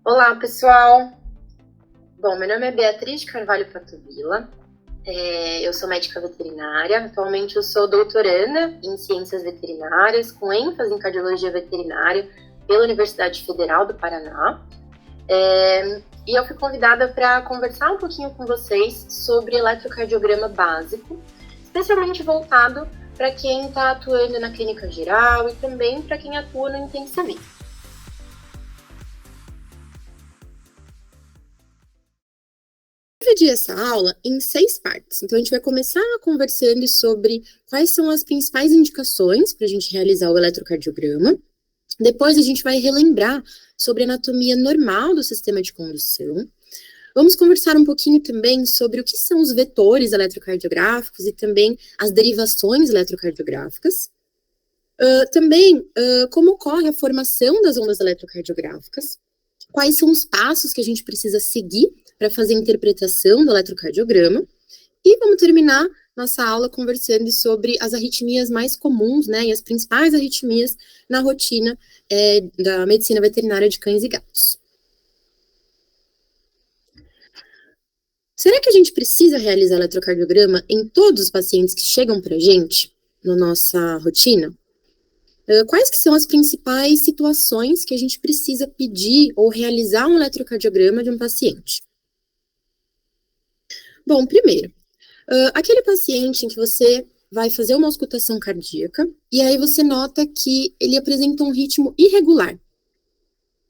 Olá, pessoal! Bom, meu nome é Beatriz de Carvalho Patuvila, eu sou médica veterinária, atualmente eu sou doutoranda em Ciências Veterinárias, com ênfase em Cardiologia Veterinária pela Universidade Federal do Paraná, e eu fui convidada para conversar um pouquinho com vocês sobre eletrocardiograma básico, especialmente voltado para quem está atuando na clínica geral e também para quem atua no intensivismo. Dividir essa aula em 6 partes. Então, a gente vai começar conversando sobre quais são as principais indicações para a gente realizar o eletrocardiograma. Depois, a gente vai relembrar sobre a anatomia normal do sistema de condução. Vamos conversar um pouquinho também sobre o que são os vetores eletrocardiográficos e também as derivações eletrocardiográficas. Também, como ocorre a formação das ondas eletrocardiográficas, quais são os passos que a gente precisa seguir para fazer a interpretação do eletrocardiograma, e vamos terminar nossa aula conversando sobre as arritmias mais comuns, né, e as principais arritmias na rotina da medicina veterinária de cães e gatos. Será que a gente precisa realizar eletrocardiograma em todos os pacientes que chegam para a gente, na nossa rotina? Quais que são as principais situações que a gente precisa pedir ou realizar um eletrocardiograma de um paciente? Bom, primeiro, aquele paciente em que você vai fazer uma auscultação cardíaca e aí você nota que ele apresenta um ritmo irregular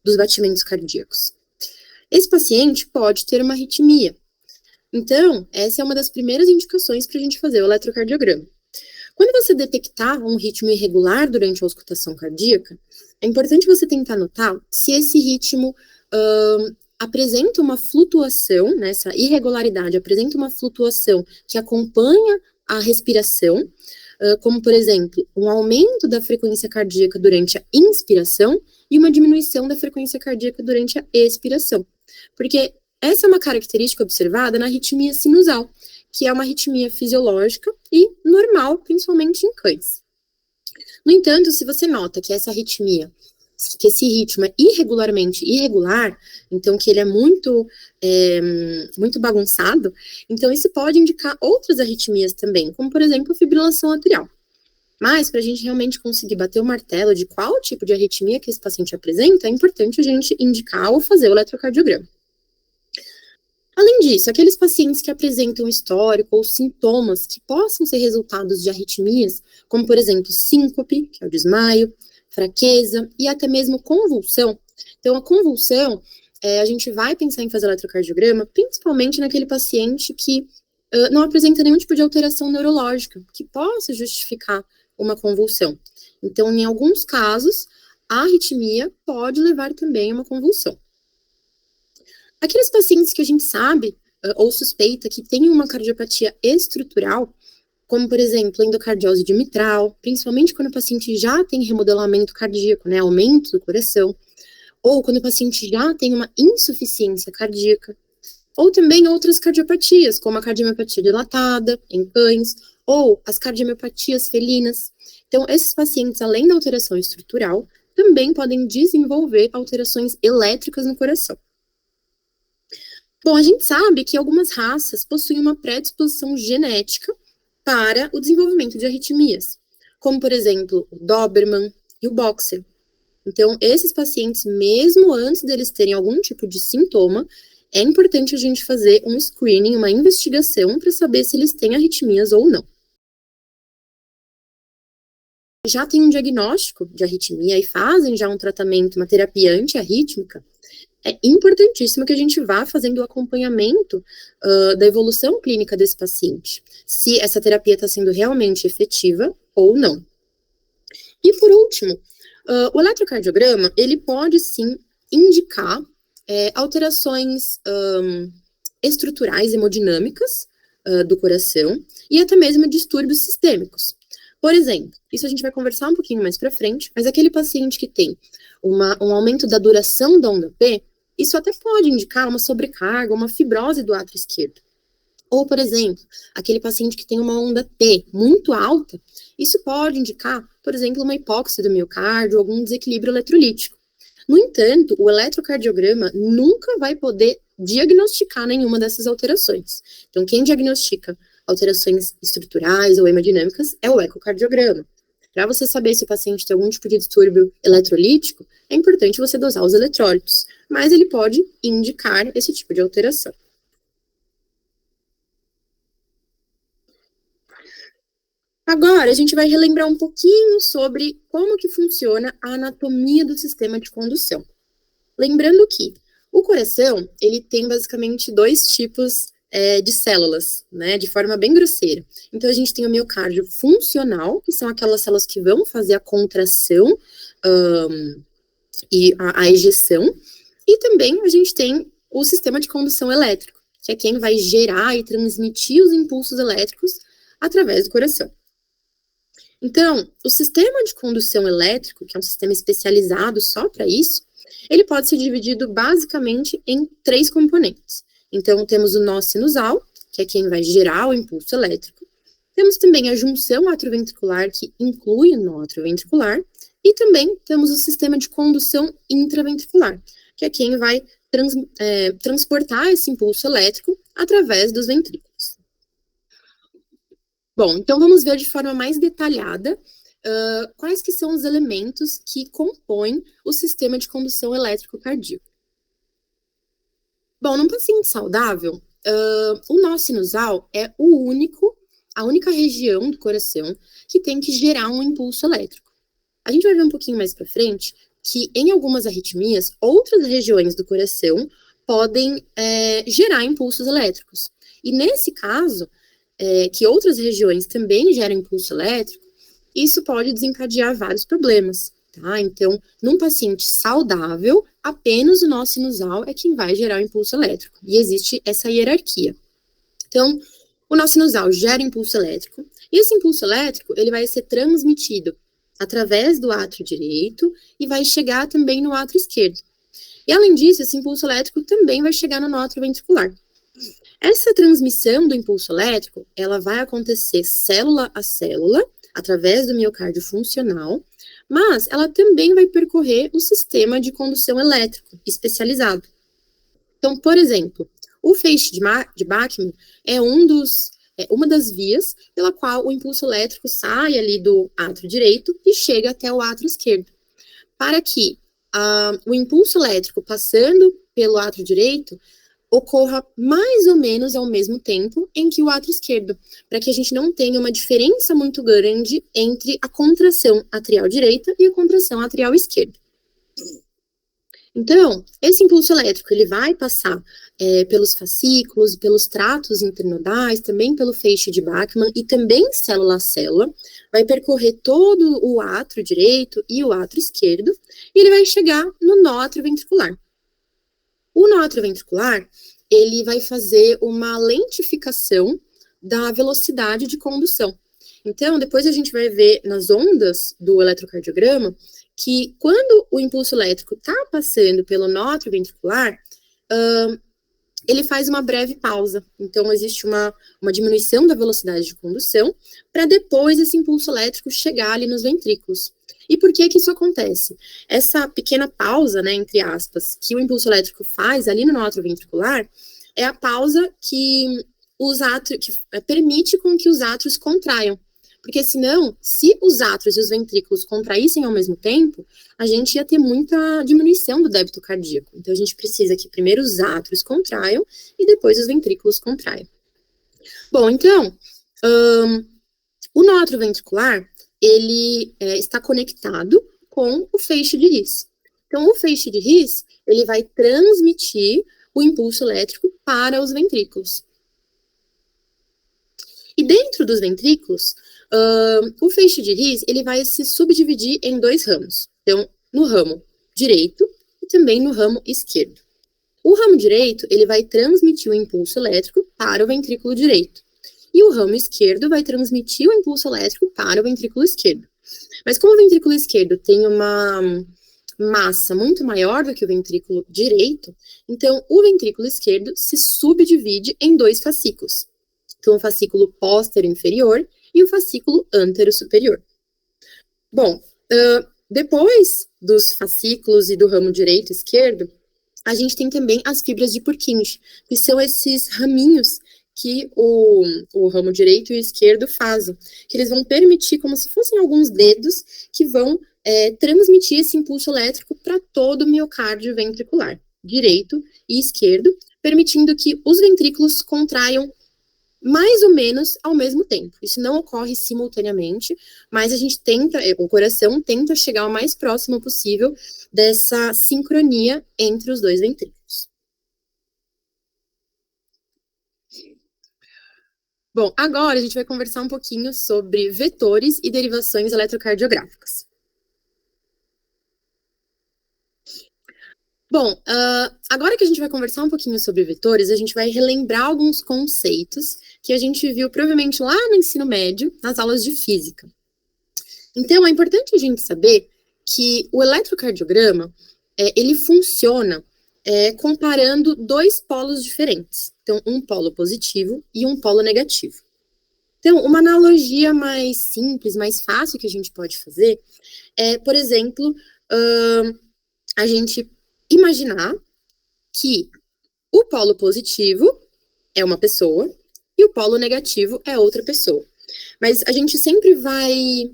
dos batimentos cardíacos. Esse paciente pode ter uma arritmia. Então, essa é uma das primeiras indicações para a gente fazer o eletrocardiograma. Quando você detectar um ritmo irregular durante a auscultação cardíaca, é importante você tentar notar se esse ritmo apresenta uma flutuação, né, essa irregularidade apresenta uma flutuação que acompanha a respiração, como, por exemplo, um aumento da frequência cardíaca durante a inspiração e uma diminuição da frequência cardíaca durante a expiração. Porque essa é uma característica observada na arritmia sinusal, que é uma arritmia fisiológica e normal, principalmente em cães. No entanto, se você nota que essa arritmia, que esse ritmo é irregularmente irregular, então que ele é muito bagunçado, então isso pode indicar outras arritmias também, como por exemplo a fibrilação atrial. Mas para a gente realmente conseguir bater o martelo de qual tipo de arritmia que esse paciente apresenta, é importante a gente indicar ou fazer o eletrocardiograma. Além disso, aqueles pacientes que apresentam histórico ou sintomas que possam ser resultados de arritmias, como por exemplo síncope, que é o desmaio, fraqueza e até mesmo convulsão. Então, a convulsão, a gente vai pensar em fazer eletrocardiograma, principalmente naquele paciente que não apresenta nenhum tipo de alteração neurológica que possa justificar uma convulsão. Então, em alguns casos, a arritmia pode levar também a uma convulsão. Aqueles pacientes que a gente sabe ou suspeita que têm uma cardiopatia estrutural, como, por exemplo, endocardiose de mitral, principalmente quando o paciente já tem remodelamento cardíaco, né, aumento do coração, ou quando o paciente já tem uma insuficiência cardíaca, ou também outras cardiopatias, como a cardiomiopatia dilatada em cães, ou as cardiomiopatias felinas. Então, esses pacientes, além da alteração estrutural, também podem desenvolver alterações elétricas no coração. Bom, a gente sabe que algumas raças possuem uma predisposição genética para o desenvolvimento de arritmias, como, por exemplo, o Doberman e o Boxer. Então, esses pacientes, mesmo antes deles terem algum tipo de sintoma, é importante a gente fazer um screening, uma investigação, para saber se eles têm arritmias ou não. Já tem um diagnóstico de arritmia e fazem já um tratamento, uma terapia antiarrítmica, é importantíssimo que a gente vá fazendo o acompanhamento da evolução clínica desse paciente, se essa terapia está sendo realmente efetiva ou não. E por último, o eletrocardiograma, ele pode sim indicar alterações estruturais hemodinâmicas do coração e até mesmo distúrbios sistêmicos. Por exemplo, isso a gente vai conversar um pouquinho mais para frente, mas aquele paciente que tem um aumento da duração da onda P, isso até pode indicar uma sobrecarga, uma fibrose do átrio esquerdo. Ou, por exemplo, aquele paciente que tem uma onda T muito alta, isso pode indicar, por exemplo, uma hipóxia do miocárdio, algum desequilíbrio eletrolítico. No entanto, o eletrocardiograma nunca vai poder diagnosticar nenhuma dessas alterações. Então, quem diagnostica alterações estruturais ou hemodinâmicas é o ecocardiograma. Para você saber se o paciente tem algum tipo de distúrbio eletrolítico, é importante você dosar os eletrólitos, mas ele pode indicar esse tipo de alteração. Agora, a gente vai relembrar um pouquinho sobre como que funciona a anatomia do sistema de condução. Lembrando que o coração, ele tem basicamente dois tipos de células, né, de forma bem grosseira. Então, a gente tem o miocárdio funcional, que são aquelas células que vão fazer a contração e a ejeção, e também a gente tem o sistema de condução elétrico, que é quem vai gerar e transmitir os impulsos elétricos através do coração. Então, o sistema de condução elétrico, que é um sistema especializado só para isso, ele pode ser dividido basicamente em 3 componentes. Então, temos o nó sinusal, que é quem vai gerar o impulso elétrico. Temos também a junção atrioventricular, que inclui o nó atrioventricular. E também temos o sistema de condução intraventricular, que é quem vai transportar esse impulso elétrico através dos ventrículos. Bom, então vamos ver de forma mais detalhada quais que são os elementos que compõem o sistema de condução elétrico cardíaco. Bom, num paciente saudável, o nó sinusal é a única região do coração que tem que gerar um impulso elétrico. A gente vai ver um pouquinho mais para frente que em algumas arritmias, outras regiões do coração podem gerar impulsos elétricos. E nesse caso, que outras regiões também geram impulso elétrico, isso pode desencadear vários problemas, tá? Então, num paciente saudável, apenas o nó sinusal é quem vai gerar o impulso elétrico, e existe essa hierarquia. Então, o nó sinusal gera impulso elétrico, e esse impulso elétrico, ele vai ser transmitido através do átrio direito e vai chegar também no átrio esquerdo. E, além disso, esse impulso elétrico também vai chegar no nó atrioventricular. Essa transmissão do impulso elétrico, ela vai acontecer célula a célula, através do miocárdio funcional, mas ela também vai percorrer o sistema de condução elétrico especializado. Então, por exemplo, o feixe de Bachmann é uma das vias pela qual o impulso elétrico sai ali do átrio direito e chega até o átrio esquerdo. Para que o impulso elétrico passando pelo átrio direito ocorra mais ou menos ao mesmo tempo em que o átrio esquerdo, para que a gente não tenha uma diferença muito grande entre a contração atrial direita e a contração atrial esquerda. Então, esse impulso elétrico, ele vai passar pelos fascículos, pelos tratos internodais, também pelo feixe de Bachmann e também célula a célula, vai percorrer todo o átrio direito e o átrio esquerdo, e ele vai chegar no nó atrioventricular. O nó atrioventricular, ele vai fazer uma lentificação da velocidade de condução. Então, depois a gente vai ver nas ondas do eletrocardiograma que quando o impulso elétrico está passando pelo nó atrioventricular, ele faz uma breve pausa. Então, existe uma diminuição da velocidade de condução para depois esse impulso elétrico chegar ali nos ventrículos. E por que isso acontece? Essa pequena pausa, né, entre aspas, que o impulso elétrico faz ali no nó atrioventricular, é a pausa que permite com que os átrios contraiam. Porque senão, se os átrios e os ventrículos contraíssem ao mesmo tempo, a gente ia ter muita diminuição do débito cardíaco. Então, a gente precisa que primeiro os átrios contraiam e depois os ventrículos contraiam. Bom, então, o nó atrioventricular, ele está conectado com o feixe de His. Então, o feixe de His, ele vai transmitir o impulso elétrico para os ventrículos. E dentro dos ventrículos, o feixe de His, ele vai se subdividir em 2 ramos. Então, no ramo direito e também no ramo esquerdo. O ramo direito, ele vai transmitir o impulso elétrico para o ventrículo direito. E o ramo esquerdo vai transmitir o impulso elétrico para o ventrículo esquerdo. Mas como o ventrículo esquerdo tem uma massa muito maior do que o ventrículo direito, então o ventrículo esquerdo se subdivide em 2 fascículos. Então, o fascículo póstero inferior e o fascículo antero superior. Bom, Depois dos fascículos e do ramo direito e esquerdo, a gente tem também as fibras de Purkinje, que são esses raminhos que o ramo direito e o esquerdo fazem, que eles vão permitir, como se fossem alguns dedos, que vão transmitir esse impulso elétrico para todo o miocárdio ventricular, direito e esquerdo, permitindo que os ventrículos contraiam mais ou menos ao mesmo tempo. Isso não ocorre simultaneamente, mas a gente tenta, o coração tenta chegar o mais próximo possível dessa sincronia entre os dois ventrículos. Bom, agora a gente vai conversar um pouquinho sobre vetores e derivações eletrocardiográficas. Bom, agora que a gente vai conversar um pouquinho sobre vetores, a gente vai relembrar alguns conceitos que a gente viu provavelmente lá no ensino médio, nas aulas de física. Então, é importante a gente saber que o eletrocardiograma, ele funciona comparando dois polos diferentes. Então, um polo positivo e um polo negativo. Então, uma analogia mais simples, mais fácil que a gente pode fazer é, por exemplo, a gente imaginar que o polo positivo é uma pessoa e o polo negativo é outra pessoa. Mas a gente sempre vai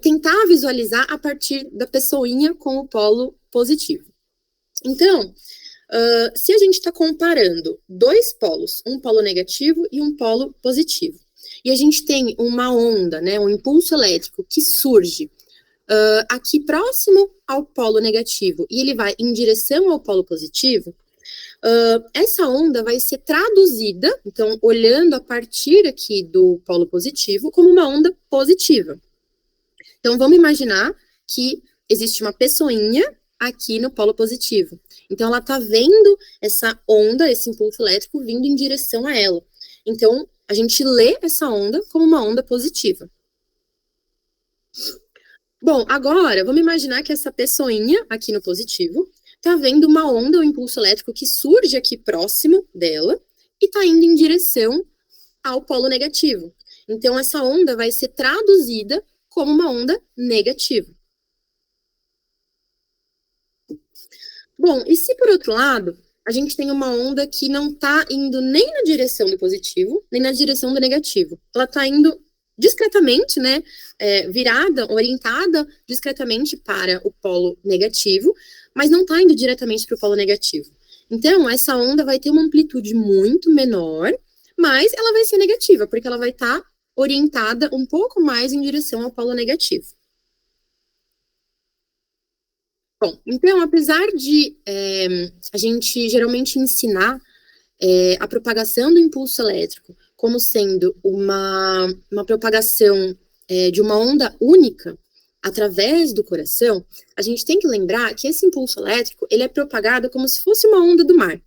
tentar visualizar a partir da pessoinha com o polo positivo. Então, se a gente está comparando dois polos, um polo negativo e um polo positivo, e a gente tem uma onda, né, um impulso elétrico que surge aqui próximo ao polo negativo e ele vai em direção ao polo positivo, essa onda vai ser traduzida, então, olhando a partir aqui do polo positivo, como uma onda positiva. Então, vamos imaginar que existe uma pessoinha aqui no polo positivo. Então, ela está vendo essa onda, esse impulso elétrico, vindo em direção a ela. Então, a gente lê essa onda como uma onda positiva. Bom, agora, vamos imaginar que essa pessoinha aqui no positivo está vendo uma onda, um impulso elétrico que surge aqui próximo dela e está indo em direção ao polo negativo. Então, essa onda vai ser traduzida como uma onda negativa. Bom, e se por outro lado, a gente tem uma onda que não está indo nem na direção do positivo, nem na direção do negativo. Ela está indo discretamente, né, virada, orientada discretamente para o polo negativo, mas não está indo diretamente para o polo negativo. Então, essa onda vai ter uma amplitude muito menor, mas ela vai ser negativa, porque ela vai estar orientada um pouco mais em direção ao polo negativo. Bom, então, apesar de a gente geralmente ensinar a propagação do impulso elétrico como sendo uma propagação de uma onda única através do coração, a gente tem que lembrar que esse impulso elétrico, ele é propagado como se fosse uma onda do mar.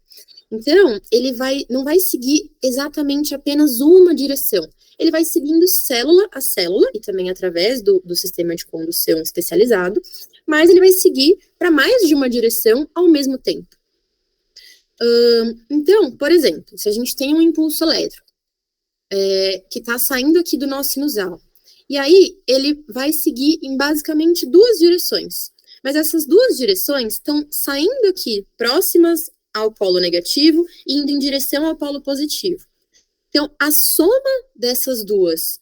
Então, ele não vai seguir exatamente apenas uma direção. Ele vai seguindo célula a célula, e também através do sistema de condução especializado, mas ele vai seguir para mais de uma direção ao mesmo tempo. Então, por exemplo, se a gente tem um impulso elétrico que está saindo aqui do nosso sinusal, e aí ele vai seguir em basicamente duas direções, mas essas duas direções estão saindo aqui próximas ao polo negativo e indo em direção ao polo positivo. Então, a soma dessas duas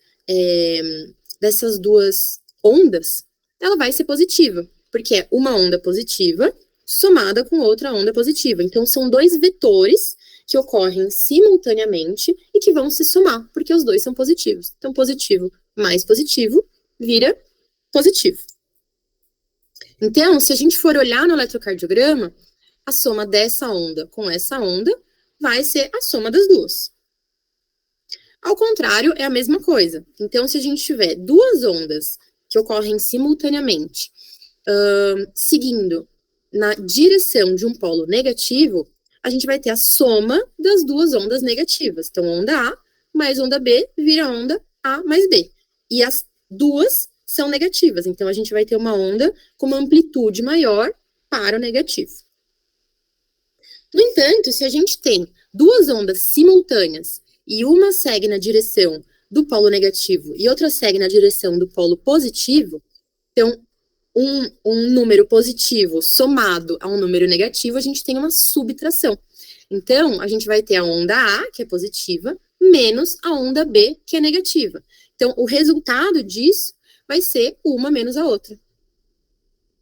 ondas, ela vai ser positiva, porque é uma onda positiva somada com outra onda positiva. Então, são dois vetores que ocorrem simultaneamente e que vão se somar, porque os dois são positivos. Então, positivo mais positivo vira positivo. Então, se a gente for olhar no eletrocardiograma, a soma dessa onda com essa onda vai ser a soma das duas. Ao contrário, é a mesma coisa. Então, se a gente tiver duas ondas que ocorrem simultaneamente, seguindo na direção de um polo negativo, a gente vai ter a soma das duas ondas negativas. Então, onda A mais onda B vira onda A mais B. E as duas são negativas. Então, a gente vai ter uma onda com uma amplitude maior para o negativo. No entanto, se a gente tem duas ondas simultâneas e uma segue na direção do polo negativo e outra segue na direção do polo positivo, então, um número positivo somado a um número negativo, a gente tem uma subtração. Então, a gente vai ter a onda A, que é positiva, menos a onda B, que é negativa. Então, o resultado disso vai ser uma menos a outra.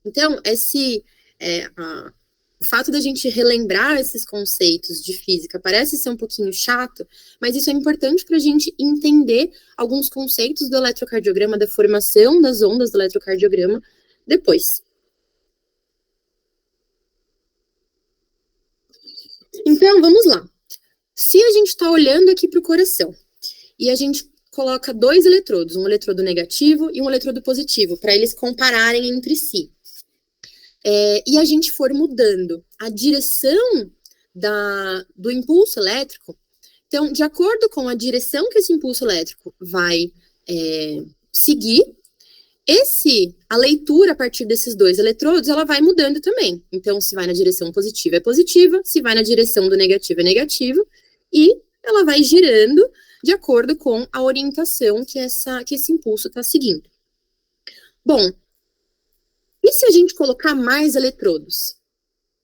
Então, o fato da gente relembrar esses conceitos de física parece ser um pouquinho chato, mas isso é importante para a gente entender alguns conceitos do eletrocardiograma, da formação das ondas do eletrocardiograma depois. Então, vamos lá. Se a gente está olhando aqui para o coração e a gente coloca dois eletrodos, um eletrodo negativo e um eletrodo positivo, para eles compararem entre si, e a gente for mudando a direção do impulso elétrico, então, de acordo com a direção que esse impulso elétrico vai seguir, a leitura a partir desses dois eletrodos, ela vai mudando também. Então, se vai na direção positiva, é positiva, se vai na direção do negativo, é negativo, e ela vai girando de acordo com a orientação que esse impulso está seguindo. Bom, e se a gente colocar mais eletrodos?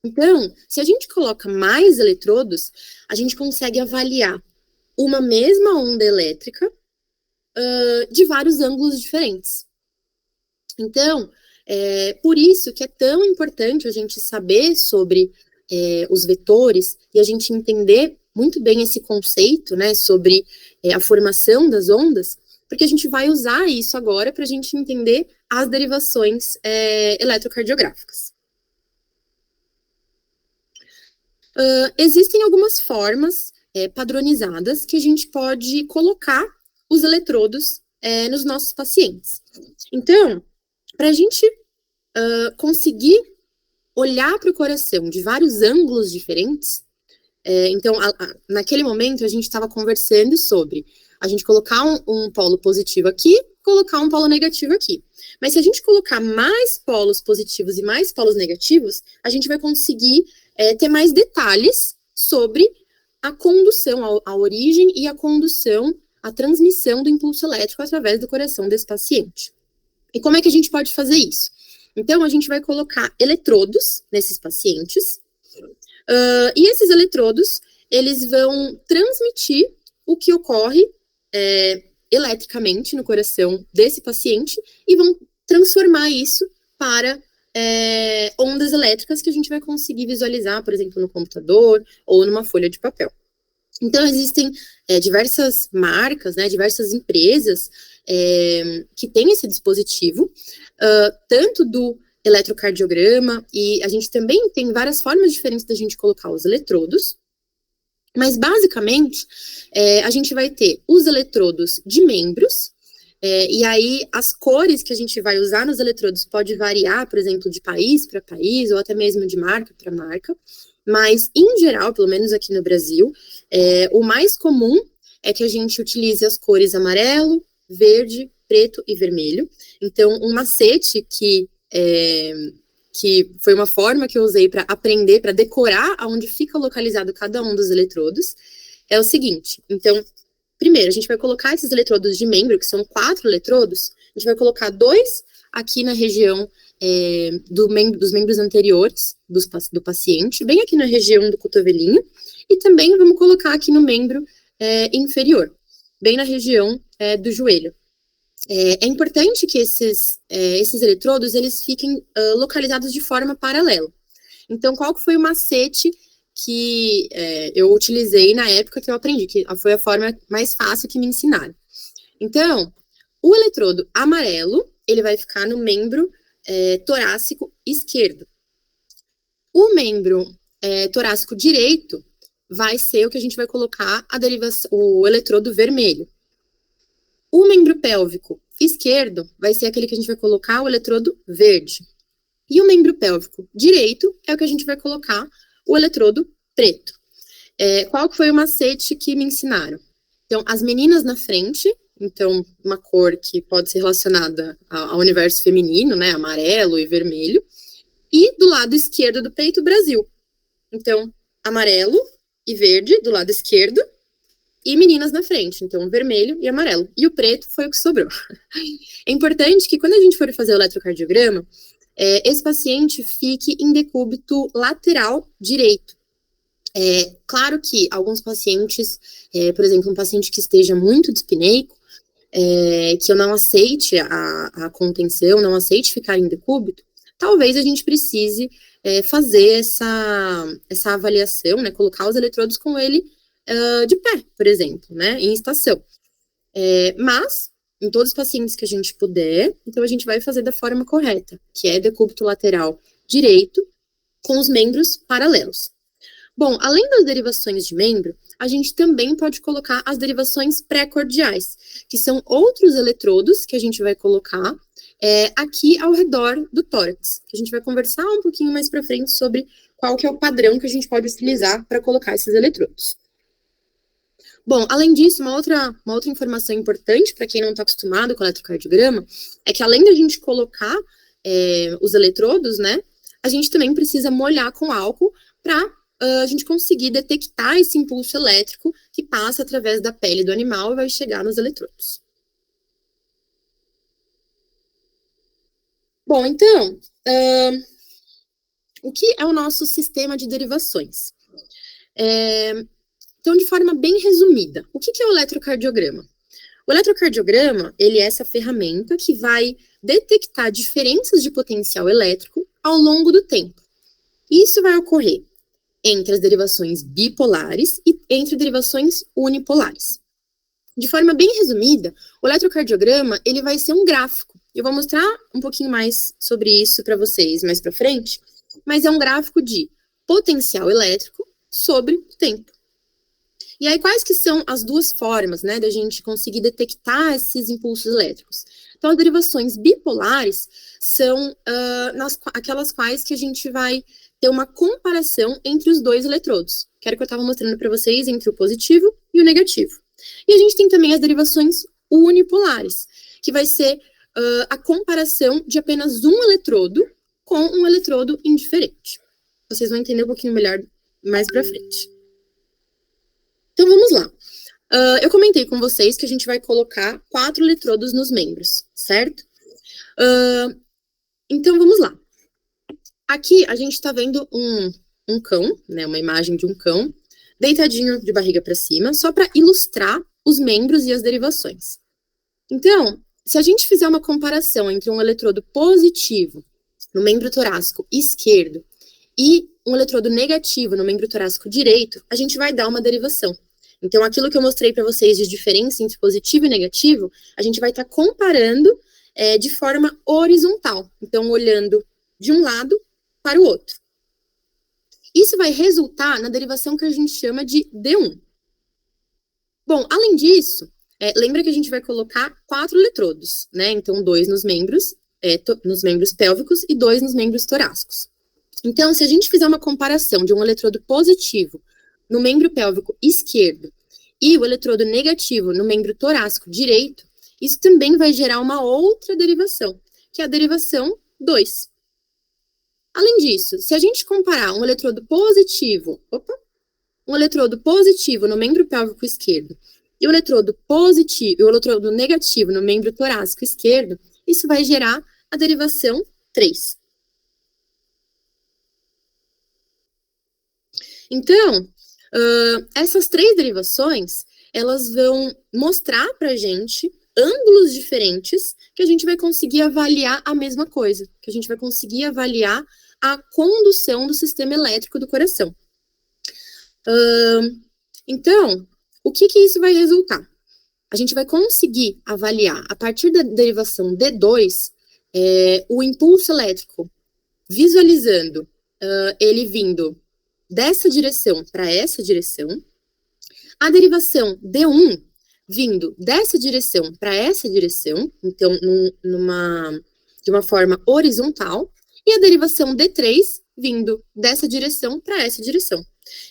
Então, se a gente coloca mais eletrodos, a gente consegue avaliar uma mesma onda elétrica de vários ângulos diferentes. Então, por isso que é tão importante a gente saber sobre os vetores e a gente entender muito bem esse conceito, né, sobre a formação das ondas, porque a gente vai usar isso agora para a gente entender as derivações eletrocardiográficas. Existem algumas formas padronizadas que a gente pode colocar os eletrodos nos nossos pacientes. Então, para a gente conseguir olhar para o coração de vários ângulos diferentes, então, naquele momento, a gente estava conversando sobre a gente colocar um polo positivo aqui, colocar um polo negativo aqui. Mas se a gente colocar mais polos positivos e mais polos negativos, a gente vai conseguir ter mais detalhes sobre a condução, a origem e a condução, a transmissão do impulso elétrico através do coração desse paciente. E como é que a gente pode fazer isso? Então, a gente vai colocar eletrodos nesses pacientes, e esses eletrodos, eles vão transmitir o que ocorre eletricamente no coração desse paciente e vão transformar isso para ondas elétricas que a gente vai conseguir visualizar, por exemplo, no computador ou numa folha de papel. Então, existem diversas marcas, né, diversas empresas que têm esse dispositivo, tanto do eletrocardiograma, e a gente também tem várias formas diferentes da gente colocar os eletrodos, mas basicamente a gente vai ter os eletrodos de membros, e aí as cores que a gente vai usar nos eletrodos pode variar, por exemplo, de país para país, ou até mesmo de marca para marca, mas em geral, pelo menos aqui no Brasil, o mais comum é que a gente utilize as cores amarelo, verde, preto e vermelho. Então, um macete que foi uma forma que eu usei para aprender, para decorar aonde fica localizado cada um dos eletrodos, é o seguinte. Então, primeiro, a gente vai colocar esses eletrodos de membro, que são 4 eletrodos, a gente vai colocar 2 aqui na região dos membros anteriores do paciente, bem aqui na região do cotovelinho, e também vamos colocar aqui no membro inferior, bem na região do joelho. É importante que esses eletrodos, eles fiquem localizados de forma paralela. Então, qual que foi o macete que eu utilizei na época que eu aprendi, que foi a forma mais fácil que me ensinaram? Então, o eletrodo amarelo, ele vai ficar no membro torácico esquerdo. O membro torácico direito vai ser o que a gente vai colocar o eletrodo vermelho. O membro pélvico esquerdo vai ser aquele que a gente vai colocar o eletrodo verde. E o membro pélvico direito é o que a gente vai colocar o eletrodo preto. Qual que foi o macete que me ensinaram? Então, as meninas na frente, então, uma cor que pode ser relacionada ao universo feminino, né, amarelo e vermelho. E do lado esquerdo do peito, Brasil. Então, amarelo e verde do lado esquerdo, e meninas na frente, então vermelho e amarelo. E o preto foi o que sobrou. É importante que quando a gente for fazer o eletrocardiograma, esse paciente fique em decúbito lateral direito. Claro que alguns pacientes, por exemplo, um paciente que esteja muito dispneico, que eu não aceite a contenção, não aceite ficar em decúbito, talvez a gente precise fazer essa avaliação, né, colocar os eletrodos com ele de pé, por exemplo, né, em estação. Mas, em todos os pacientes que a gente puder, então a gente vai fazer da forma correta, que é decúbito lateral direito com os membros paralelos. Bom, além das derivações de membro, a gente também pode colocar as derivações pré-cordiais, que são outros eletrodos que a gente vai colocar aqui ao redor do tórax, que a gente vai conversar um pouquinho mais para frente sobre qual que é o padrão que a gente pode utilizar para colocar esses eletrodos. Bom, além disso, uma outra informação importante para quem não está acostumado com eletrocardiograma é que além da gente colocar os eletrodos, né, a gente também precisa molhar com álcool para a gente conseguir detectar esse impulso elétrico que passa através da pele do animal e vai chegar nos eletrodos. Bom, então, o que é o nosso sistema de derivações? Então, de forma bem resumida, o que é o eletrocardiograma? O eletrocardiograma, ele é essa ferramenta que vai detectar diferenças de potencial elétrico ao longo do tempo. Isso vai ocorrer entre as derivações bipolares e entre derivações unipolares. De forma bem resumida, o eletrocardiograma, ele vai ser um gráfico. Eu vou mostrar um pouquinho mais sobre isso para vocês mais para frente, mas é um gráfico de potencial elétrico sobre o tempo. E aí, quais que são as duas formas, né, da gente conseguir detectar esses impulsos elétricos? Então, as derivações bipolares são aquelas quais que a gente vai ter uma comparação entre os dois eletrodos, que era o que eu estava mostrando para vocês, entre o positivo e o negativo. E a gente tem também as derivações unipolares, que vai ser a comparação de apenas um eletrodo com um eletrodo indiferente. Vocês vão entender um pouquinho melhor mais para frente. Então, vamos lá. Eu comentei com vocês que a gente vai colocar 4 eletrodos nos membros, certo? Então, vamos lá. Aqui, a gente está vendo um cão, né, uma imagem de um cão, deitadinho de barriga para cima, só para ilustrar os membros e as derivações. Então, se a gente fizer uma comparação entre um eletrodo positivo no membro torácico esquerdo e um eletrodo negativo no membro torácico direito, a gente vai dar uma derivação. Então, aquilo que eu mostrei para vocês de diferença entre positivo e negativo, a gente vai estar comparando de forma horizontal. Então, olhando de um lado para o outro. Isso vai resultar na derivação que a gente chama de D1. Bom, além disso, lembra que a gente vai colocar 4 eletrodos, né? Então, 2 nos membros pélvicos e 2 nos membros torácicos. Então, se a gente fizer uma comparação de um eletrodo positivo no membro pélvico esquerdo e o eletrodo negativo no membro torácico direito, isso também vai gerar uma outra derivação, que é a derivação 2. Além disso, se a gente comparar um eletrodo positivo no membro pélvico esquerdo e o eletrodo negativo no membro torácico esquerdo, isso vai gerar a derivação 3. Então, essas 3 derivações, elas vão mostrar para a gente ângulos diferentes que a gente vai conseguir avaliar a mesma coisa, que a gente vai conseguir avaliar a condução do sistema elétrico do coração. Então, o que isso vai resultar? A gente vai conseguir avaliar, a partir da derivação D2, o impulso elétrico, visualizando ele vindo dessa direção para essa direção, a derivação D1 vindo dessa direção para essa direção, então de uma forma horizontal, e a derivação D3 vindo dessa direção para essa direção.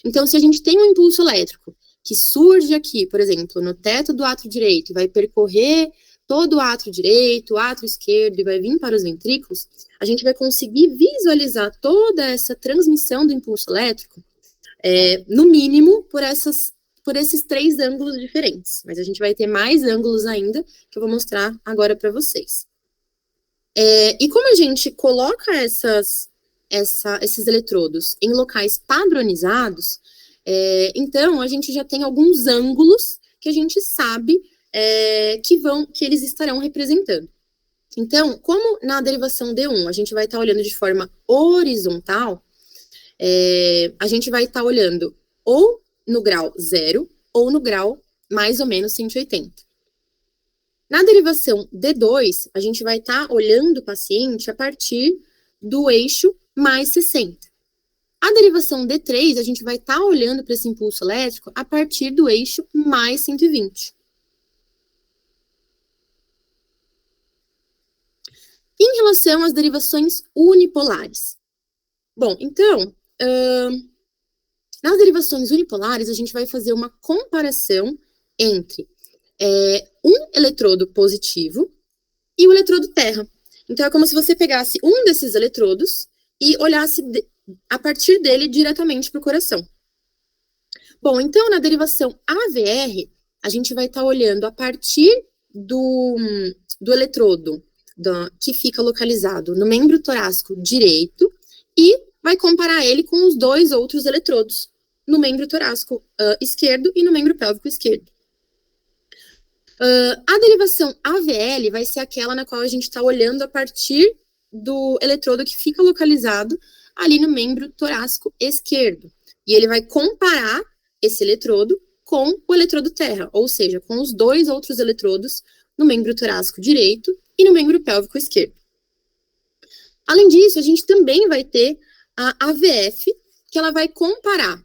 Então, se a gente tem um impulso elétrico que surge aqui, por exemplo, no teto do átrio direito, vai percorrer todo o átrio direito, o átrio esquerdo e vai vir para os ventrículos, a gente vai conseguir visualizar toda essa transmissão do impulso elétrico, no mínimo, por esses 3 ângulos diferentes. Mas a gente vai ter mais ângulos ainda, que eu vou mostrar agora para vocês. E como a gente coloca esses eletrodos em locais padronizados, então a gente já tem alguns ângulos que a gente sabe que eles estarão representando. Então, como na derivação D1 a gente vai estar olhando de forma horizontal, a gente vai estar olhando ou no grau 0 ou no grau mais ou menos 180. Na derivação D2, a gente vai estar olhando o paciente a partir do eixo mais 60. A derivação D3, a gente vai estar olhando para esse impulso elétrico a partir do eixo mais 120. Em relação às derivações unipolares. Bom, então, nas derivações unipolares, a gente vai fazer uma comparação entre um eletrodo positivo e o eletrodo terra. Então, é como se você pegasse um desses eletrodos e olhasse a partir dele diretamente para o coração. Bom, então, na derivação AVR, a gente vai estar olhando a partir do eletrodo que fica localizado no membro torácico direito e vai comparar ele com os dois outros eletrodos no membro torácico esquerdo e no membro pélvico esquerdo. A derivação AVL vai ser aquela na qual a gente está olhando a partir do eletrodo que fica localizado ali no membro torácico esquerdo. E ele vai comparar esse eletrodo com o eletrodo terra, ou seja, com os dois outros eletrodos no membro torácico direito e no membro pélvico esquerdo. Além disso, a gente também vai ter a AVF, que ela vai comparar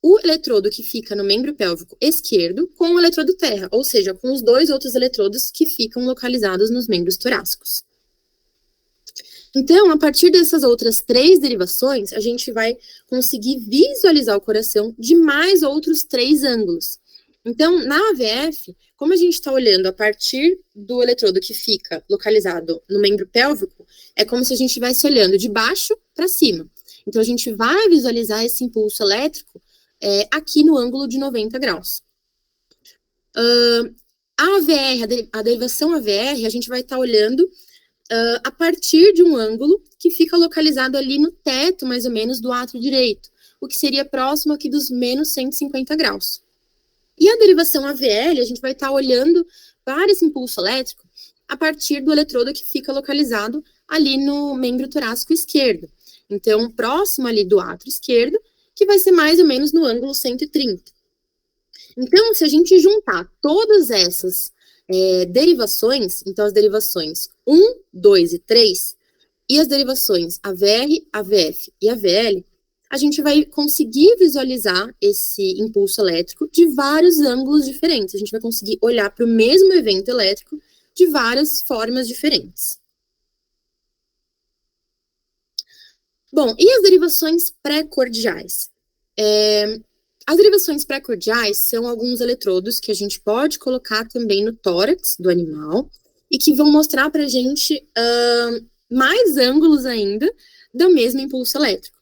o eletrodo que fica no membro pélvico esquerdo com o eletrodo terra, ou seja, com os dois outros eletrodos que ficam localizados nos membros torácicos. Então, a partir dessas outras 3 derivações, a gente vai conseguir visualizar o coração de mais outros 3 ângulos. Então, na AVF, como a gente está olhando a partir do eletrodo que fica localizado no membro pélvico, é como se a gente estivesse olhando de baixo para cima. Então, a gente vai visualizar esse impulso elétrico aqui no ângulo de 90 graus. A AVR, a derivação AVR, a gente vai estar olhando a partir de um ângulo que fica localizado ali no teto, mais ou menos, do átrio direito, o que seria próximo aqui dos menos 150 graus. E a derivação AVL, a gente vai estar olhando para esse impulso elétrico a partir do eletrodo que fica localizado ali no membro torácico esquerdo. Então, próximo ali do átrio esquerdo, que vai ser mais ou menos no ângulo 130. Então, se a gente juntar todas essas derivações, então as derivações 1, 2 e 3, e as derivações AVR, AVF e AVL, a gente vai conseguir visualizar esse impulso elétrico de vários ângulos diferentes. A gente vai conseguir olhar para o mesmo evento elétrico de várias formas diferentes. Bom, e as derivações pré-cordiais? As derivações pré-cordiais são alguns eletrodos que a gente pode colocar também no tórax do animal e que vão mostrar para a gente mais ângulos ainda do mesmo impulso elétrico.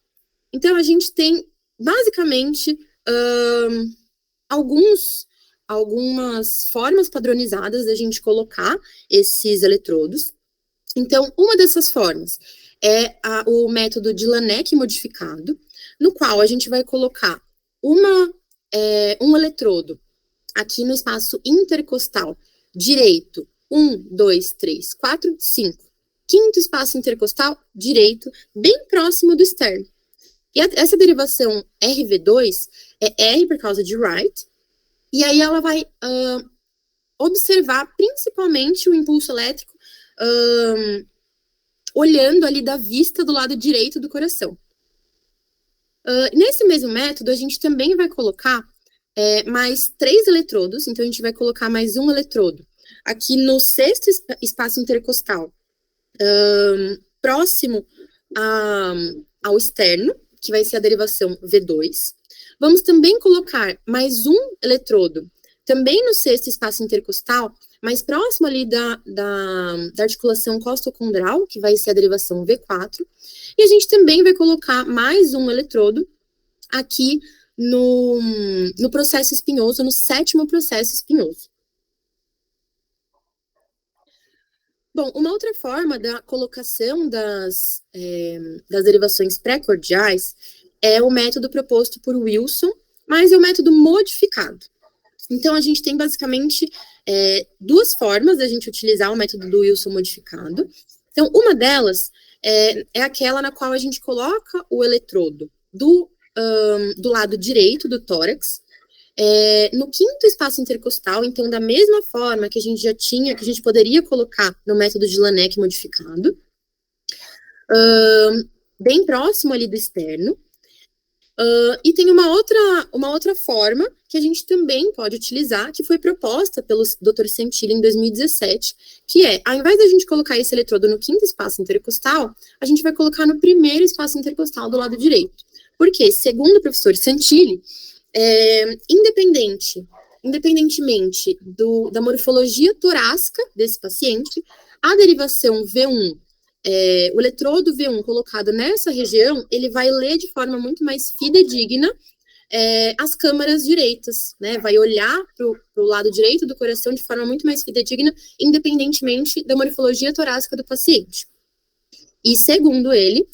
Então, a gente tem, basicamente, algumas formas padronizadas da gente colocar esses eletrodos. Então, uma dessas formas é o método de Laennec modificado, no qual a gente vai colocar um eletrodo aqui no espaço intercostal direito, 1, 2, 3, 4, 5. Quinto espaço intercostal direito, bem próximo do externo. E essa derivação RV2 é R por causa de Wright, e aí ela vai observar principalmente o impulso elétrico olhando ali da vista do lado direito do coração. Nesse mesmo método, a gente também vai colocar mais 3 eletrodos, então a gente vai colocar mais um eletrodo aqui no sexto espaço intercostal, próximo ao externo, que vai ser a derivação V2. Vamos também colocar mais um eletrodo, também no sexto espaço intercostal, mais próximo ali da articulação costocondral, que vai ser a derivação V4. E a gente também vai colocar mais um eletrodo aqui no processo espinhoso, no sétimo processo espinhoso. Bom, uma outra forma da colocação das derivações pré-cordiais é o método proposto por Wilson, mas é o método modificado. Então, a gente tem basicamente duas formas da gente utilizar o método do Wilson modificado. Então, uma delas é aquela na qual a gente coloca o eletrodo do lado direito do tórax, no quinto espaço intercostal, então, da mesma forma que a gente já tinha, que a gente poderia colocar no método de Laennec modificado, bem próximo ali do externo. E tem uma outra forma que a gente também pode utilizar, que foi proposta pelo Dr. Santilli em 2017, que ao invés da gente colocar esse eletrodo no quinto espaço intercostal, a gente vai colocar no primeiro espaço intercostal do lado direito. Porque, segundo o professor Santilli, independentemente da morfologia torácica desse paciente, a derivação V1, o eletrodo V1 colocado nessa região, ele vai ler de forma muito mais fidedigna as câmaras direitas, né? Vai olhar para o lado direito do coração de forma muito mais fidedigna, independentemente da morfologia torácica do paciente. E, segundo ele,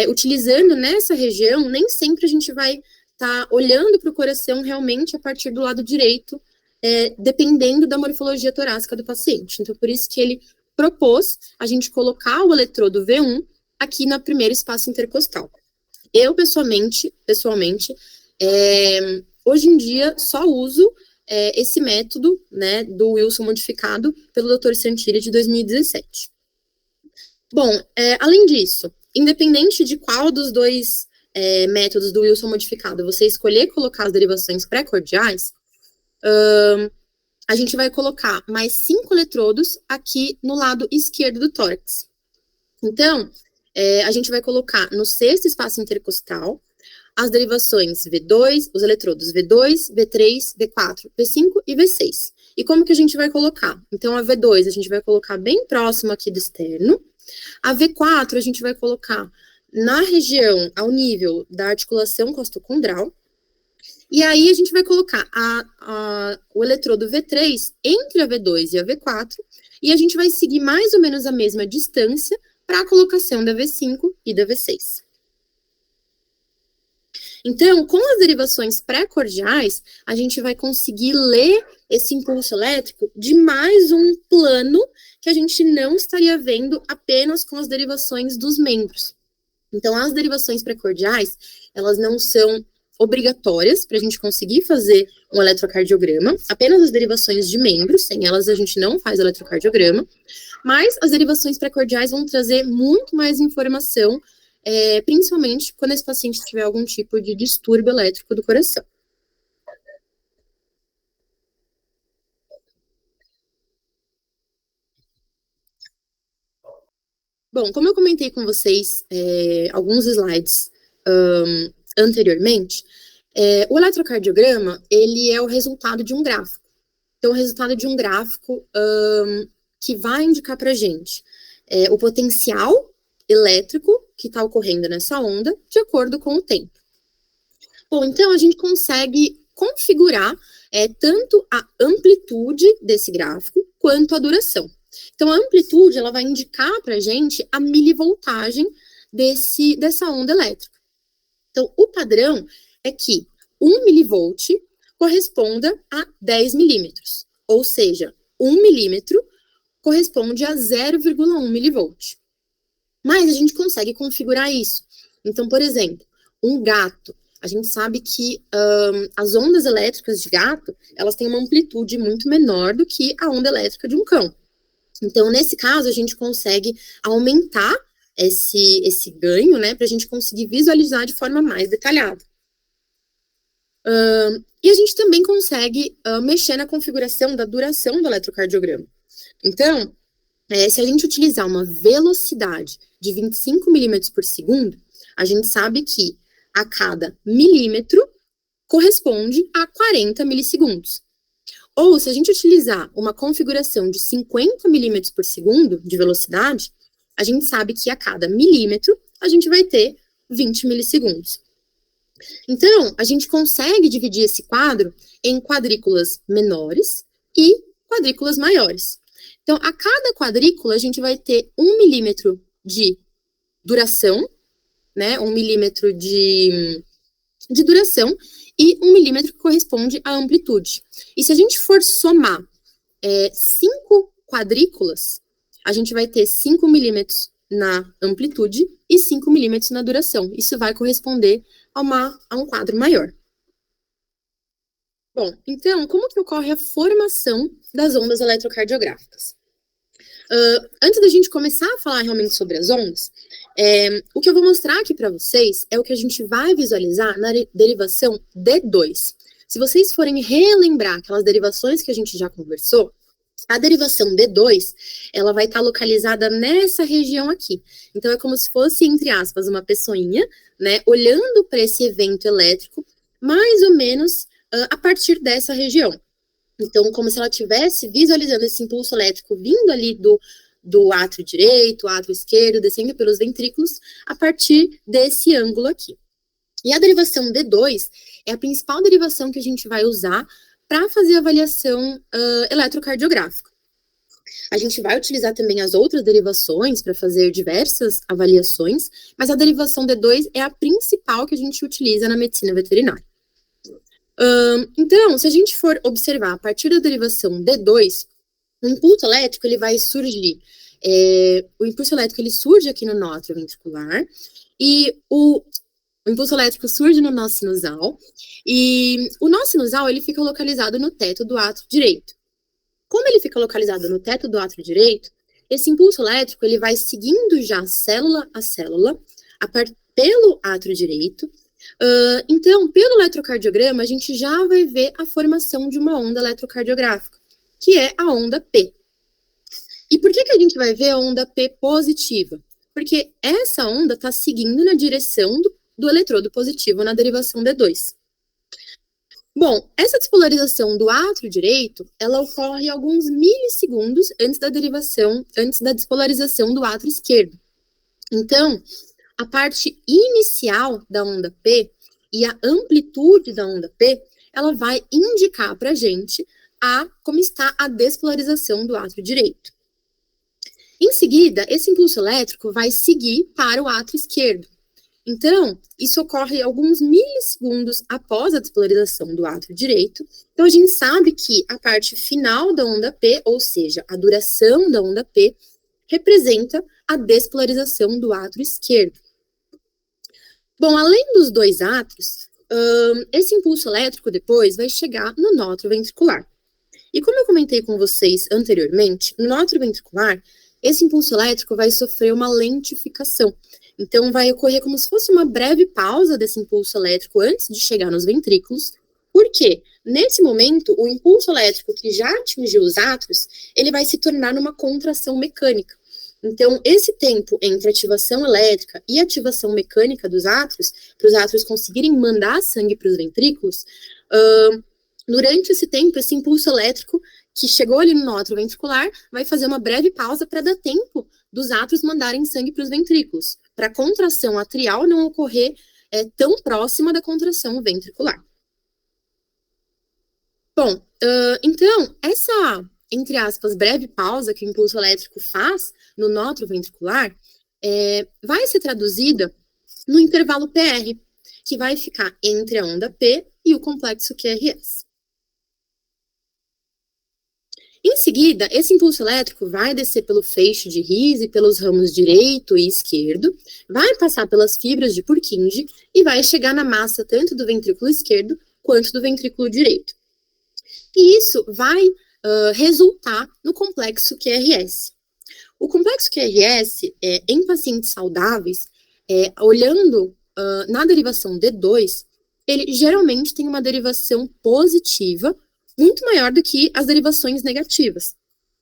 utilizando nessa região, nem sempre a gente vai estar olhando para o coração realmente a partir do lado direito, dependendo da morfologia torácica do paciente. Então, por isso que ele propôs a gente colocar o eletrodo V1 aqui no primeiro espaço intercostal. Eu, pessoalmente, hoje em dia, só uso esse método, né, do Wilson modificado pelo Dr. Santilli de 2017. Bom, além disso, independente de qual dos dois métodos do Wilson modificado você escolher colocar as derivações pré-cordiais, a gente vai colocar mais 5 eletrodos aqui no lado esquerdo do tórax. Então, a gente vai colocar no sexto espaço intercostal as derivações V2, os eletrodos V2, V3, V4, V5 e V6. E como que a gente vai colocar? Então, a V2 a gente vai colocar bem próximo aqui do externo. A V4 a gente vai colocar na região, ao nível da articulação costocondral. E aí a gente vai colocar o eletrodo V3 entre a V2 e a V4, e a gente vai seguir mais ou menos a mesma distância para a colocação da V5 e da V6. Então, com as derivações pré-cordiais, a gente vai conseguir ler esse impulso elétrico de mais um plano que a gente não estaria vendo apenas com as derivações dos membros. Então, as derivações pré-cordiais, elas não são obrigatórias para a gente conseguir fazer um eletrocardiograma, apenas as derivações de membros, sem elas a gente não faz eletrocardiograma, mas as derivações pré-cordiais vão trazer muito mais informação, principalmente quando esse paciente tiver algum tipo de distúrbio elétrico do coração. Bom, como eu comentei com vocês alguns slides anteriormente, o eletrocardiograma, ele é o resultado de um gráfico. Então, o resultado de um gráfico que vai indicar para a gente o potencial elétrico que está ocorrendo nessa onda, de acordo com o tempo. Bom, então a gente consegue configurar tanto a amplitude desse gráfico, quanto a duração. Então, a amplitude, ela vai indicar para a gente a milivoltagem dessa onda elétrica. Então, o padrão é que 1 milivolt corresponda a 10 milímetros, ou seja, 1 milímetro corresponde a 0,1 milivolt. Mas a gente consegue configurar isso. Então, por exemplo, um gato, a gente sabe que as ondas elétricas de gato, elas têm uma amplitude muito menor do que a onda elétrica de um cão. Então, nesse caso, a gente consegue aumentar esse ganho, né, para a gente conseguir visualizar de forma mais detalhada. E a gente também consegue mexer na configuração da duração do eletrocardiograma. Então, se a gente utilizar uma velocidade de 25 milímetros por segundo, a gente sabe que a cada milímetro corresponde a 40 milissegundos. Ou, se a gente utilizar uma configuração de 50 milímetros por segundo de velocidade, a gente sabe que a cada milímetro a gente vai ter 20 milissegundos. Então, a gente consegue dividir esse quadro em quadrículas menores e quadrículas maiores. Então, a cada quadrícula, a gente vai ter 1 milímetro de duração, né? 1 milímetro de duração e 1 milímetro que corresponde à amplitude. E se a gente for somar 5 quadrículas, a gente vai ter 5 milímetros na amplitude e 5 milímetros na duração. Isso vai corresponder a um quadro maior. Bom, então, como que ocorre a formação das ondas eletrocardiográficas? Antes da gente começar a falar realmente sobre as ondas, o que eu vou mostrar aqui para vocês é o que a gente vai visualizar na derivação D2. Se vocês forem relembrar aquelas derivações que a gente já conversou, a derivação D2, ela vai estar localizada nessa região aqui. Então, é como se fosse, entre aspas, uma pessoinha, né, olhando para esse evento elétrico, mais ou menos a partir dessa região. Então, como se ela estivesse visualizando esse impulso elétrico vindo ali do átrio direito, átrio esquerdo, descendo pelos ventrículos, a partir desse ângulo aqui. E a derivação D2 é a principal derivação que a gente vai usar para fazer a avaliação eletrocardiográfica. A gente vai utilizar também as outras derivações para fazer diversas avaliações, mas a derivação D2 é a principal que a gente utiliza na medicina veterinária. Então, se a gente for observar a partir da derivação D2, o impulso elétrico ele vai surgir. O impulso elétrico ele surge aqui no nó atrioventricular e o impulso elétrico surge no nó sinusal e o nó sinusal ele fica localizado no teto do átrio direito. Como ele fica localizado no teto do átrio direito, esse impulso elétrico ele vai seguindo já célula a célula pelo átrio direito. Então, pelo eletrocardiograma, a gente já vai ver a formação de uma onda eletrocardiográfica, que é a onda P. E por que a gente vai ver a onda P positiva? Porque essa onda está seguindo na direção do eletrodo positivo na derivação D2. Bom, essa despolarização do átrio direito, ela ocorre alguns milissegundos antes da despolarização do átrio esquerdo. Então, a parte inicial da onda P e a amplitude da onda P, ela vai indicar para a gente como está a despolarização do átrio direito. Em seguida, esse impulso elétrico vai seguir para o átrio esquerdo. Então, isso ocorre alguns milissegundos após a despolarização do átrio direito. Então, a gente sabe que a parte final da onda P, ou seja, a duração da onda P, representa a despolarização do átrio esquerdo. Bom, além dos dois átrios, esse impulso elétrico depois vai chegar no nó atrioventricular. E como eu comentei com vocês anteriormente, no nó atrioventricular, esse impulso elétrico vai sofrer uma lentificação. Então, vai ocorrer como se fosse uma breve pausa desse impulso elétrico antes de chegar nos ventrículos, porque, nesse momento, o impulso elétrico que já atingiu os átrios, ele vai se tornar uma contração mecânica. Então, esse tempo entre ativação elétrica e ativação mecânica dos átrios, para os átrios conseguirem mandar sangue para os ventrículos, durante esse tempo, esse impulso elétrico que chegou ali no nó atrioventricular vai fazer uma breve pausa para dar tempo dos átrios mandarem sangue para os ventrículos, para a contração atrial não ocorrer tão próxima da contração ventricular. Bom, então, essa, entre aspas, breve pausa que o impulso elétrico faz no nó atrioventricular vai ser traduzida no intervalo PR, que vai ficar entre a onda P e o complexo QRS. Em seguida, esse impulso elétrico vai descer pelo feixe de His e pelos ramos direito e esquerdo, vai passar pelas fibras de Purkinje e vai chegar na massa tanto do ventrículo esquerdo quanto do ventrículo direito. E isso vai resultar no complexo QRS. O complexo QRS, em pacientes saudáveis, olhando na derivação D2, ele geralmente tem uma derivação positiva muito maior do que as derivações negativas,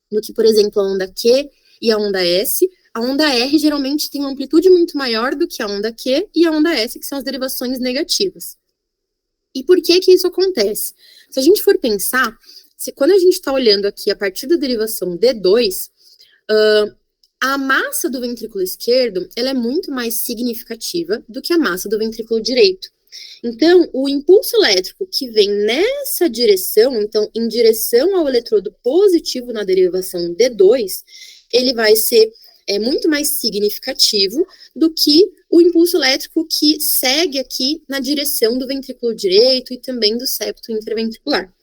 do que, por exemplo, a onda Q e a onda S. A onda R geralmente tem uma amplitude muito maior do que a onda Q e a onda S, que são as derivações negativas. E por que isso acontece? Se a gente for pensar, quando a gente está olhando aqui a partir da derivação D2, a massa do ventrículo esquerdo ela é muito mais significativa do que a massa do ventrículo direito. Então, o impulso elétrico que vem nessa direção, então, em direção ao eletrodo positivo na derivação D2, ele vai ser muito mais significativo do que o impulso elétrico que segue aqui na direção do ventrículo direito e também do septo interventricular.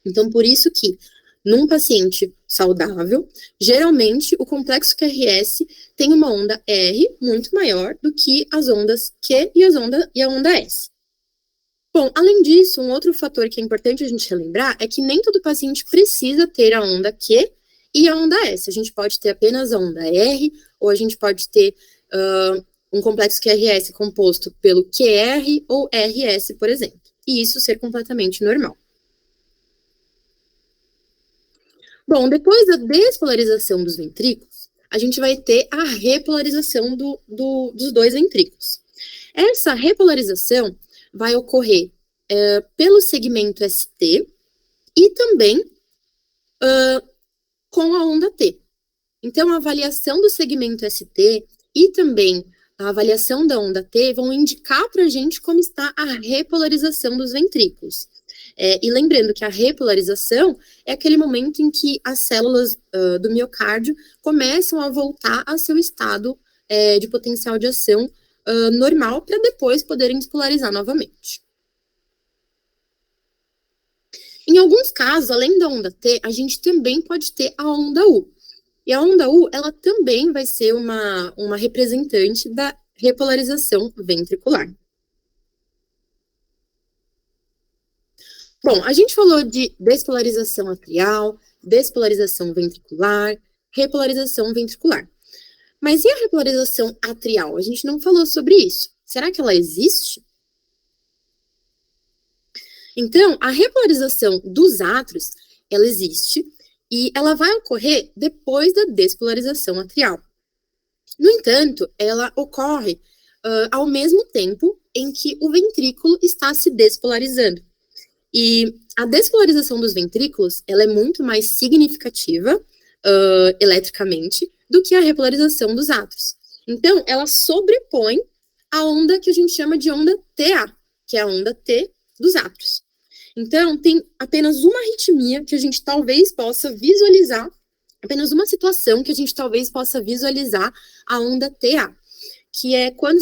Então, por isso que, num paciente saudável, geralmente o complexo QRS tem uma onda R muito maior do que as ondas Q e a onda S. Bom, além disso, um outro fator que é importante a gente relembrar é que nem todo paciente precisa ter a onda Q e a onda S. A gente pode ter apenas a onda R, ou a gente pode ter um complexo QRS composto pelo QR ou RS, por exemplo. E isso ser completamente normal. Bom, depois da despolarização dos ventrículos, a gente vai ter a repolarização dos dois ventrículos. Essa repolarização vai ocorrer pelo segmento ST e também com a onda T. Então, a avaliação do segmento ST e também a avaliação da onda T vão indicar para a gente como está a repolarização dos ventrículos. E lembrando que a repolarização é aquele momento em que as células do miocárdio começam a voltar a seu estado de potencial de ação normal para depois poderem despolarizar novamente. Em alguns casos, além da onda T, a gente também pode ter a onda U. E a onda U, ela também vai ser uma representante da repolarização ventricular. Bom, a gente falou de despolarização atrial, despolarização ventricular, repolarização ventricular. Mas e a repolarização atrial? A gente não falou sobre isso. Será que ela existe? Então, a repolarização dos átrios, ela existe e ela vai ocorrer depois da despolarização atrial. No entanto, ela ocorre ao mesmo tempo em que o ventrículo está se despolarizando. E a despolarização dos ventrículos, ela é muito mais significativa eletricamente do que a repolarização dos átrios. Então, ela sobrepõe a onda que a gente chama de onda TA, que é a onda T dos átrios. Então, tem apenas uma arritmia que a gente talvez possa visualizar, apenas uma situação que a gente talvez possa visualizar a onda TA, que é quando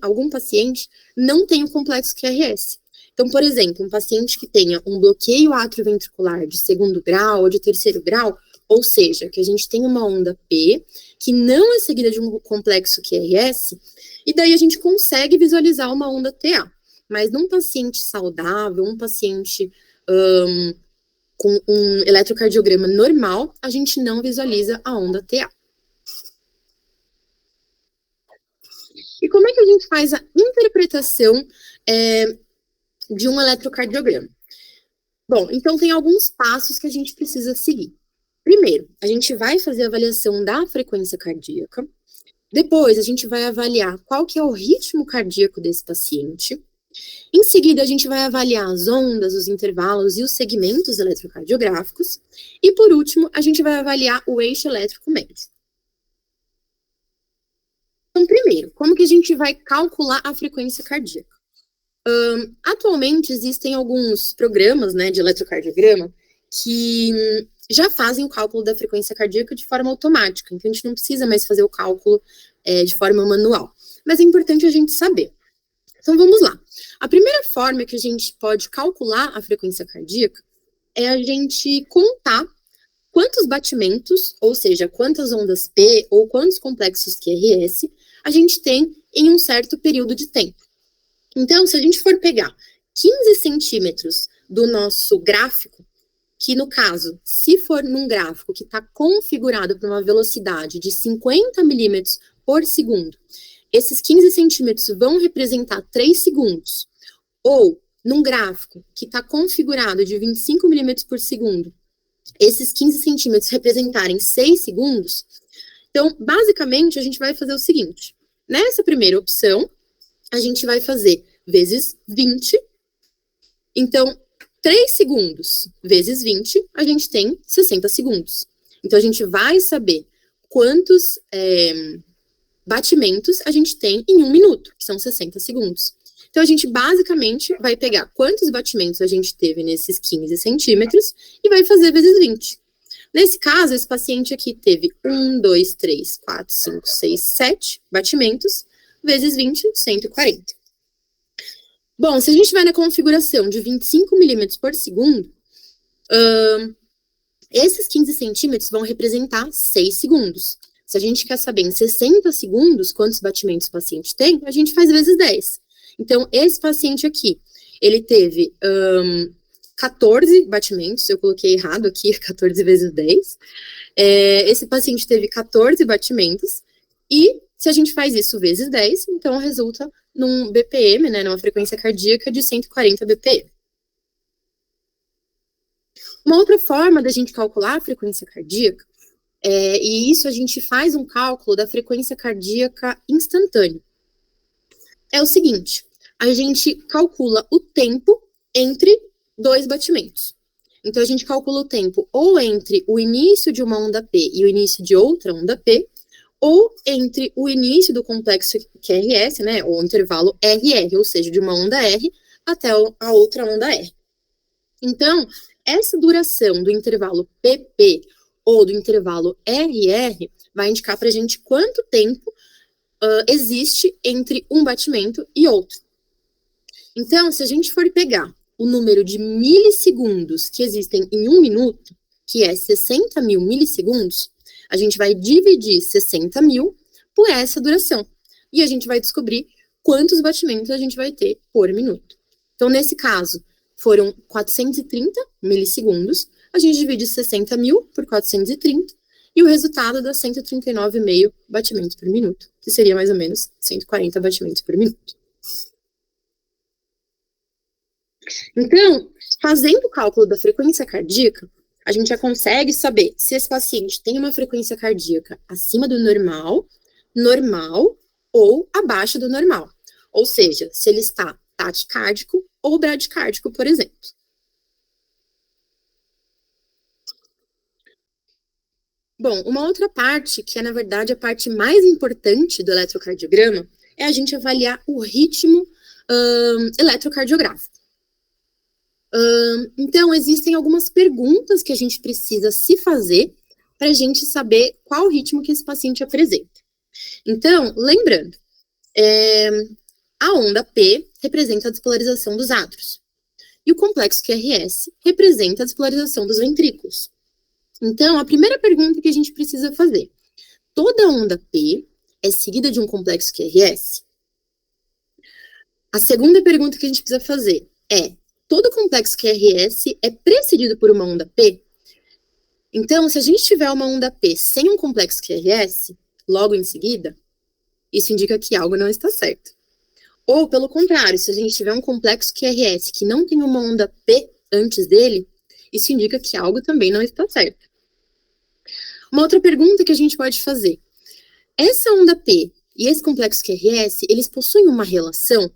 algum paciente não tem o complexo QRS. Então, por exemplo, um paciente que tenha um bloqueio atrioventricular de 2º grau ou de 3º grau, ou seja, que a gente tem uma onda P, que não é seguida de um complexo QRS, e daí a gente consegue visualizar uma onda TA. Mas num paciente saudável, um paciente com um eletrocardiograma normal, a gente não visualiza a onda TA. E como é que a gente faz a interpretação de um eletrocardiograma? Bom, então tem alguns passos que a gente precisa seguir. Primeiro, a gente vai fazer a avaliação da frequência cardíaca. Depois, a gente vai avaliar qual que é o ritmo cardíaco desse paciente. Em seguida, a gente vai avaliar as ondas, os intervalos e os segmentos eletrocardiográficos. E, por último, a gente vai avaliar o eixo elétrico médio. Então, primeiro, como que a gente vai calcular a frequência cardíaca? Atualmente, existem alguns programas, né, de eletrocardiograma que já fazem o cálculo da frequência cardíaca de forma automática. Então, a gente não precisa mais fazer o cálculo de forma manual. Mas é importante a gente saber. Então, vamos lá. A primeira forma que a gente pode calcular a frequência cardíaca é a gente contar quantos batimentos, ou seja, quantas ondas P ou quantos complexos QRS a gente tem em um certo período de tempo. Então, se a gente for pegar 15 centímetros do nosso gráfico, que no caso, se for num gráfico que está configurado para uma velocidade de 50 milímetros por segundo, esses 15 centímetros vão representar 3 segundos. Ou, num gráfico que está configurado de 25 milímetros por segundo, esses 15 centímetros representarem 6 segundos, então, basicamente, a gente vai fazer o seguinte. Nessa primeira opção, a gente vai fazer vezes 20. Então, 3 segundos vezes 20, a gente tem 60 segundos. Então, a gente vai saber quantos batimentos a gente tem em 1 minuto, que são 60 segundos. Então, a gente basicamente vai pegar quantos batimentos a gente teve nesses 15 centímetros e vai fazer vezes 20. Nesse caso, esse paciente aqui teve 1, 2, 3, 4, 5, 6, 7 batimentos, vezes 20, 140. Bom, se a gente vai na configuração de 25 milímetros por segundo, esses 15 centímetros vão representar 6 segundos. Se a gente quer saber em 60 segundos quantos batimentos o paciente tem, a gente faz vezes 10. Então, esse paciente aqui, ele teve 14 batimentos, eu coloquei errado aqui, 14 vezes 10. Esse paciente teve 14 batimentos, e se a gente faz isso vezes 10, então resulta num BPM, né, numa frequência cardíaca de 140 BPM. Uma outra forma da gente calcular a frequência cardíaca, e isso a gente faz um cálculo da frequência cardíaca instantânea. É o seguinte, a gente calcula o tempo entre 2 batimentos. Então, a gente calcula o tempo ou entre o início de uma onda P e o início de outra onda P, ou entre o início do complexo QRS, né, ou intervalo RR, ou seja, de uma onda R até a outra onda R. Então, essa duração do intervalo PP ou do intervalo RR vai indicar para a gente quanto tempo existe entre um batimento e outro. Então, se a gente for pegar o número de milissegundos que existem em 1 minuto, que é 60 mil milissegundos, a gente vai dividir 60 mil por essa duração. E a gente vai descobrir quantos batimentos a gente vai ter por minuto. Então, nesse caso, foram 430 milissegundos, a gente divide 60 mil por 430, e o resultado dá 139,5 batimentos por minuto, que seria mais ou menos 140 batimentos por minuto. Então, fazendo o cálculo da frequência cardíaca, a gente já consegue saber se esse paciente tem uma frequência cardíaca acima do normal, normal ou abaixo do normal. Ou seja, se ele está taquicárdico ou bradicárdico, por exemplo. Bom, uma outra parte, que é, na verdade, a parte mais importante do eletrocardiograma, é a gente avaliar o ritmo eletrocardiográfico. Então, existem algumas perguntas que a gente precisa se fazer para a gente saber qual ritmo que esse paciente apresenta. Então, lembrando, a onda P representa a despolarização dos átrios, e o complexo QRS representa a despolarização dos ventrículos. Então, a primeira pergunta que a gente precisa fazer, toda onda P é seguida de um complexo QRS? A segunda pergunta que a gente precisa fazer é, todo complexo QRS é precedido por uma onda P? Então, se a gente tiver uma onda P sem um complexo QRS, logo em seguida, isso indica que algo não está certo. Ou, pelo contrário, se a gente tiver um complexo QRS que não tem uma onda P antes dele, isso indica que algo também não está certo. Uma outra pergunta que a gente pode fazer, essa onda P e esse complexo QRS, eles possuem uma relação?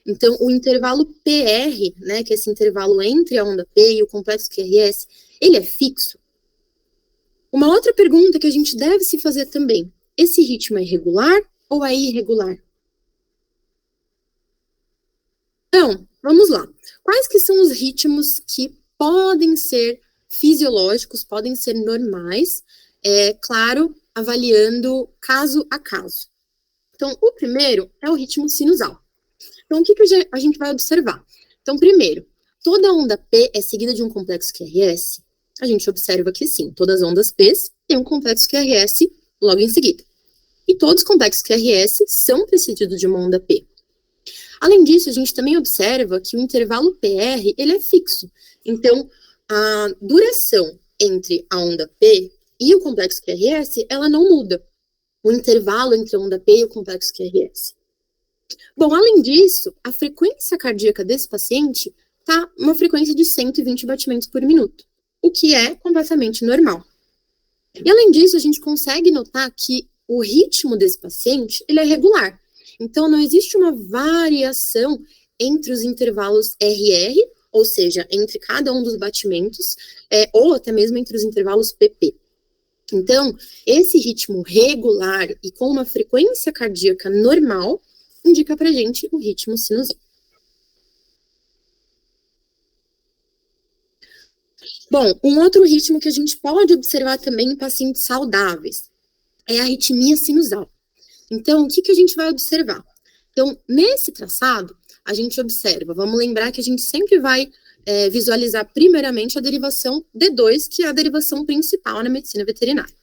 Então, o intervalo PR, né, que é esse intervalo entre a onda P e o complexo QRS, ele é fixo? Uma outra pergunta que a gente deve se fazer também, esse ritmo é regular ou é irregular? Então, vamos lá. Quais que são os ritmos que podem ser fisiológicos, podem ser normais, claro, avaliando caso a caso. Então, o primeiro é o ritmo sinusal. Então, o que a gente vai observar? Então, primeiro, toda onda P é seguida de um complexo QRS? A gente observa que sim, todas as ondas P têm um complexo QRS logo em seguida. E todos os complexos QRS são precedidos de uma onda P. Além disso, a gente também observa que o intervalo PR, ele é fixo. Então, a duração entre a onda P e o complexo QRS, ela não muda. O intervalo entre a onda P e o complexo QRS. Bom, além disso, a frequência cardíaca desse paciente está uma frequência de 120 batimentos por minuto, o que é completamente normal. E além disso, a gente consegue notar que o ritmo desse paciente, ele é regular. Então, não existe uma variação entre os intervalos RR, ou seja, entre cada um dos batimentos, ou até mesmo entre os intervalos PP. Então, esse ritmo regular e com uma frequência cardíaca normal, indica pra gente o ritmo sinusal. Bom, um outro ritmo que a gente pode observar também em pacientes saudáveis é a arritmia sinusal. Então, o que a gente vai observar? Então, nesse traçado, a gente observa, vamos lembrar que a gente sempre vai visualizar primeiramente a derivação D2, que é a derivação principal na medicina veterinária.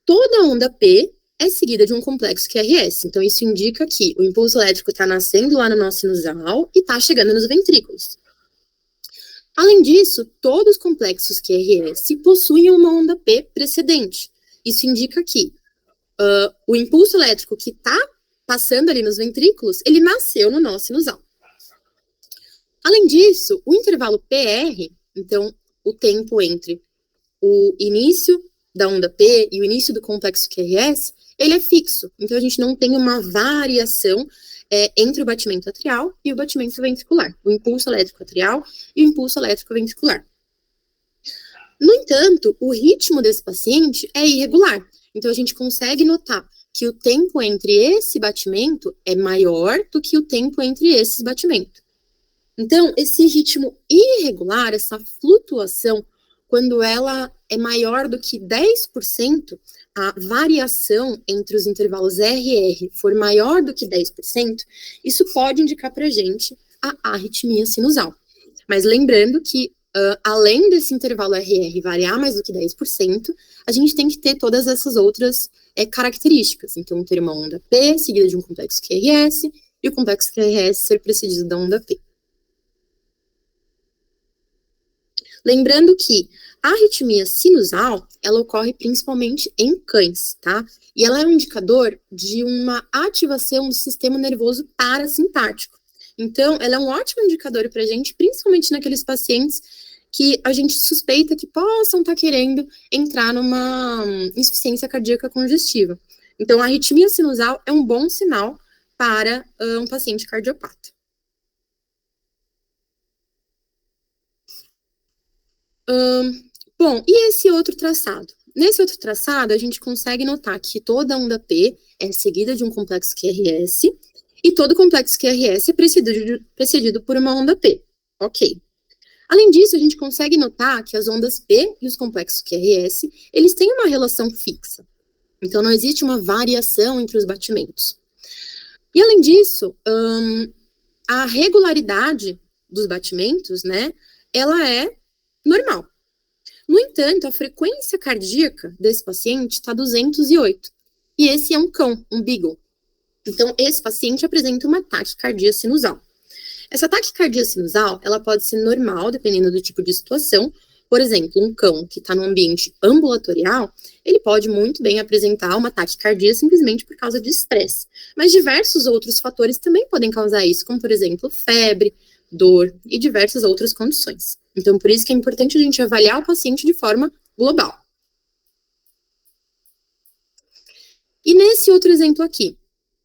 Toda onda P é seguida de um complexo QRS, então isso indica que o impulso elétrico está nascendo lá no nosso sinusal e está chegando nos ventrículos. Além disso, todos os complexos QRS possuem uma onda P precedente. Isso indica que o impulso elétrico que está passando ali nos ventrículos, ele nasceu no nosso sinusal. Além disso, o intervalo PR, então o tempo entre o início da onda P e o início do complexo QRS, ele é fixo. Então a gente não tem uma variação entre o batimento atrial e o batimento ventricular, o impulso elétrico atrial e o impulso elétrico ventricular. No entanto, o ritmo desse paciente é irregular. Então a gente consegue notar que o tempo entre esse batimento é maior do que o tempo entre esses batimentos. Então, esse ritmo irregular, essa flutuação, quando ela é maior do que 10%, a variação entre os intervalos RR for maior do que 10%, isso pode indicar para a gente a arritmia sinusal. Mas lembrando que, além desse intervalo RR variar mais do que 10%, a gente tem que ter todas essas outras características. Então, ter uma onda P seguida de um complexo QRS e o complexo QRS ser precedido da onda P. Lembrando que a arritmia sinusal, ela ocorre principalmente em cães, tá? E ela é um indicador de uma ativação do sistema nervoso parasimpático. Então, ela é um ótimo indicador para a gente, principalmente naqueles pacientes que a gente suspeita que possam estar querendo entrar numa insuficiência cardíaca congestiva. Então, a arritmia sinusal é um bom sinal para um paciente cardiopata. Bom, e esse outro traçado? Nesse outro traçado, a gente consegue notar que toda onda P é seguida de um complexo QRS e todo complexo QRS é precedido por uma onda P. Ok. Além disso, a gente consegue notar que as ondas P e os complexos QRS, eles têm uma relação fixa. Então, não existe uma variação entre os batimentos. E, além disso, a regularidade dos batimentos, né, ela é normal. No entanto, a frequência cardíaca desse paciente está 208. E esse é um cão, um beagle. Então, esse paciente apresenta uma taquicardia sinusal. Essa taquicardia sinusal, ela pode ser normal, dependendo do tipo de situação. Por exemplo, um cão que está no ambiente ambulatorial, ele pode muito bem apresentar uma taquicardia simplesmente por causa de estresse. Mas diversos outros fatores também podem causar isso, como, por exemplo, febre, dor e diversas outras condições. Então, por isso que é importante a gente avaliar o paciente de forma global. E nesse outro exemplo aqui,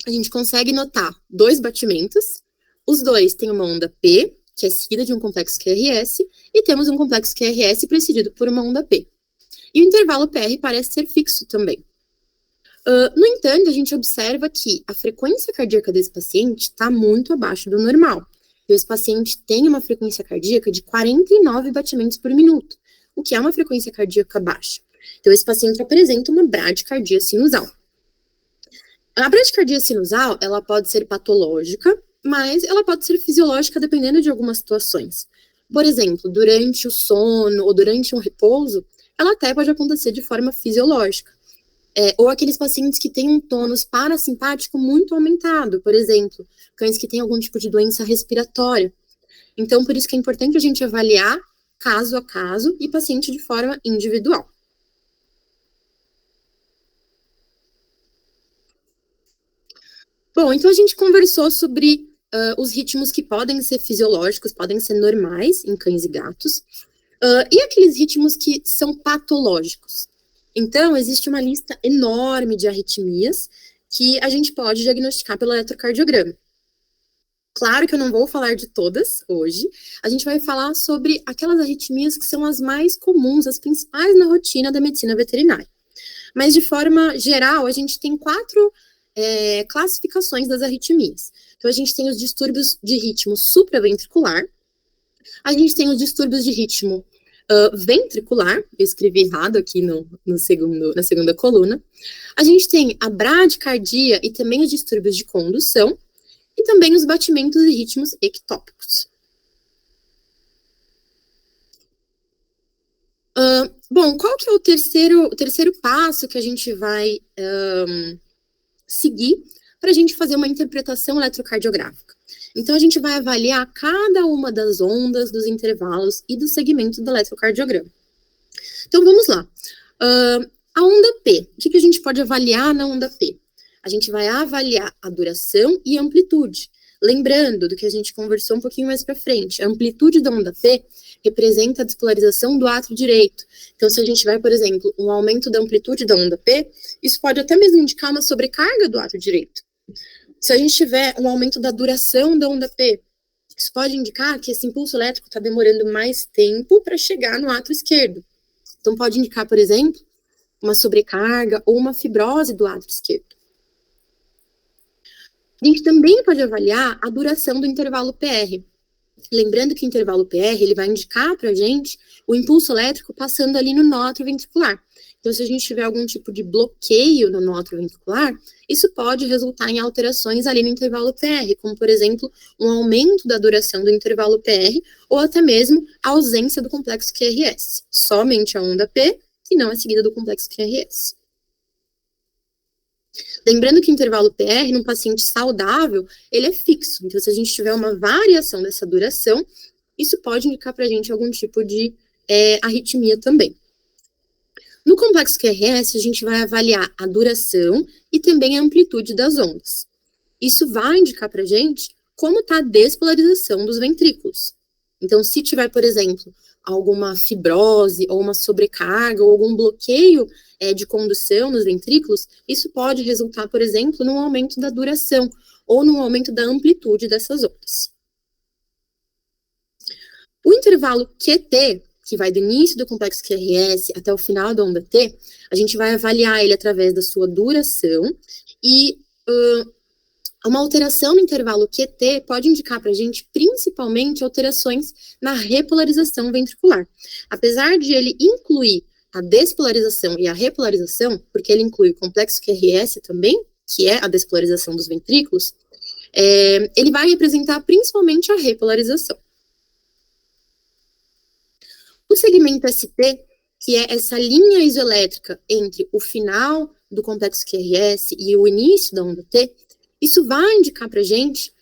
a gente consegue notar dois batimentos. Os dois têm uma onda P, que é seguida de um complexo QRS, e temos um complexo QRS precedido por uma onda P. E o intervalo PR parece ser fixo também. No entanto, a gente observa que a frequência cardíaca desse paciente está muito abaixo do normal. Esse paciente tem uma frequência cardíaca de 49 batimentos por minuto, o que é uma frequência cardíaca baixa. Então, esse paciente apresenta uma bradicardia sinusal. A bradicardia sinusal, ela pode ser patológica, mas ela pode ser fisiológica dependendo de algumas situações. Por exemplo, durante o sono ou durante um repouso, ela até pode acontecer de forma fisiológica. Ou aqueles pacientes que têm um tônus parasimpático muito aumentado, por exemplo, cães que têm algum tipo de doença respiratória. Então, por isso que é importante a gente avaliar caso a caso e paciente de forma individual. Bom, então a gente conversou sobre os ritmos que podem ser fisiológicos, podem ser normais em cães e gatos, e aqueles ritmos que são patológicos. Então, existe uma lista enorme de arritmias que a gente pode diagnosticar pelo eletrocardiograma. Claro que eu não vou falar de todas hoje, a gente vai falar sobre aquelas arritmias que são as mais comuns, as principais na rotina da medicina veterinária. Mas, de forma geral, a gente tem 4 classificações das arritmias. Então, a gente tem os distúrbios de ritmo supraventricular, a gente tem os distúrbios de ritmo ventricular, eu escrevi errado aqui na segunda coluna. A gente tem a bradicardia e também os distúrbios de condução, e também os batimentos e ritmos ectópicos. Bom, qual que é o terceiro passo que a gente vai seguir para a gente fazer uma interpretação eletrocardiográfica? Então, a gente vai avaliar cada uma das ondas, dos intervalos e do segmento do eletrocardiograma. Então, vamos lá. A onda P, o que a gente pode avaliar na onda P? A gente vai avaliar a duração e a amplitude. Lembrando do que a gente conversou um pouquinho mais para frente, a amplitude da onda P representa a despolarização do átrio direito. Então, se a gente tiver, por exemplo, um aumento da amplitude da onda P, isso pode até mesmo indicar uma sobrecarga do átrio direito. Se a gente tiver um aumento da duração da onda P, isso pode indicar que esse impulso elétrico está demorando mais tempo para chegar no átrio esquerdo. Então, pode indicar, por exemplo, uma sobrecarga ou uma fibrose do átrio esquerdo. A gente também pode avaliar a duração do intervalo PR. Lembrando que o intervalo PR ele vai indicar para a gente o impulso elétrico passando ali no nó atrioventricular. Então, se a gente tiver algum tipo de bloqueio no nó atrioventricular, isso pode resultar em alterações ali no intervalo PR, como, por exemplo, um aumento da duração do intervalo PR ou até mesmo a ausência do complexo QRS. Somente a onda P, e não a seguida do complexo QRS. Lembrando que o intervalo PR, num paciente saudável, ele é fixo. Então, se a gente tiver uma variação dessa duração, isso pode indicar para a gente algum tipo de arritmia também. No complexo QRS, a gente vai avaliar a duração e também a amplitude das ondas. Isso vai indicar para a gente como está a despolarização dos ventrículos. Então, se tiver, por exemplo, alguma fibrose ou uma sobrecarga ou algum bloqueio de condução nos ventrículos, isso pode resultar, por exemplo, num aumento da duração ou num aumento da amplitude dessas ondas. O intervalo QT, que vai do início do complexo QRS até o final da onda T, a gente vai avaliar ele através da sua duração e uma alteração no intervalo QT pode indicar para a gente, principalmente, alterações na repolarização ventricular. Apesar de ele incluir a despolarização e a repolarização, porque ele inclui o complexo QRS também, que é a despolarização dos ventrículos, ele vai representar principalmente a repolarização. O segmento ST, que é essa linha isoelétrica entre o final do complexo QRS e o início da onda T, isso vai indicar para a gente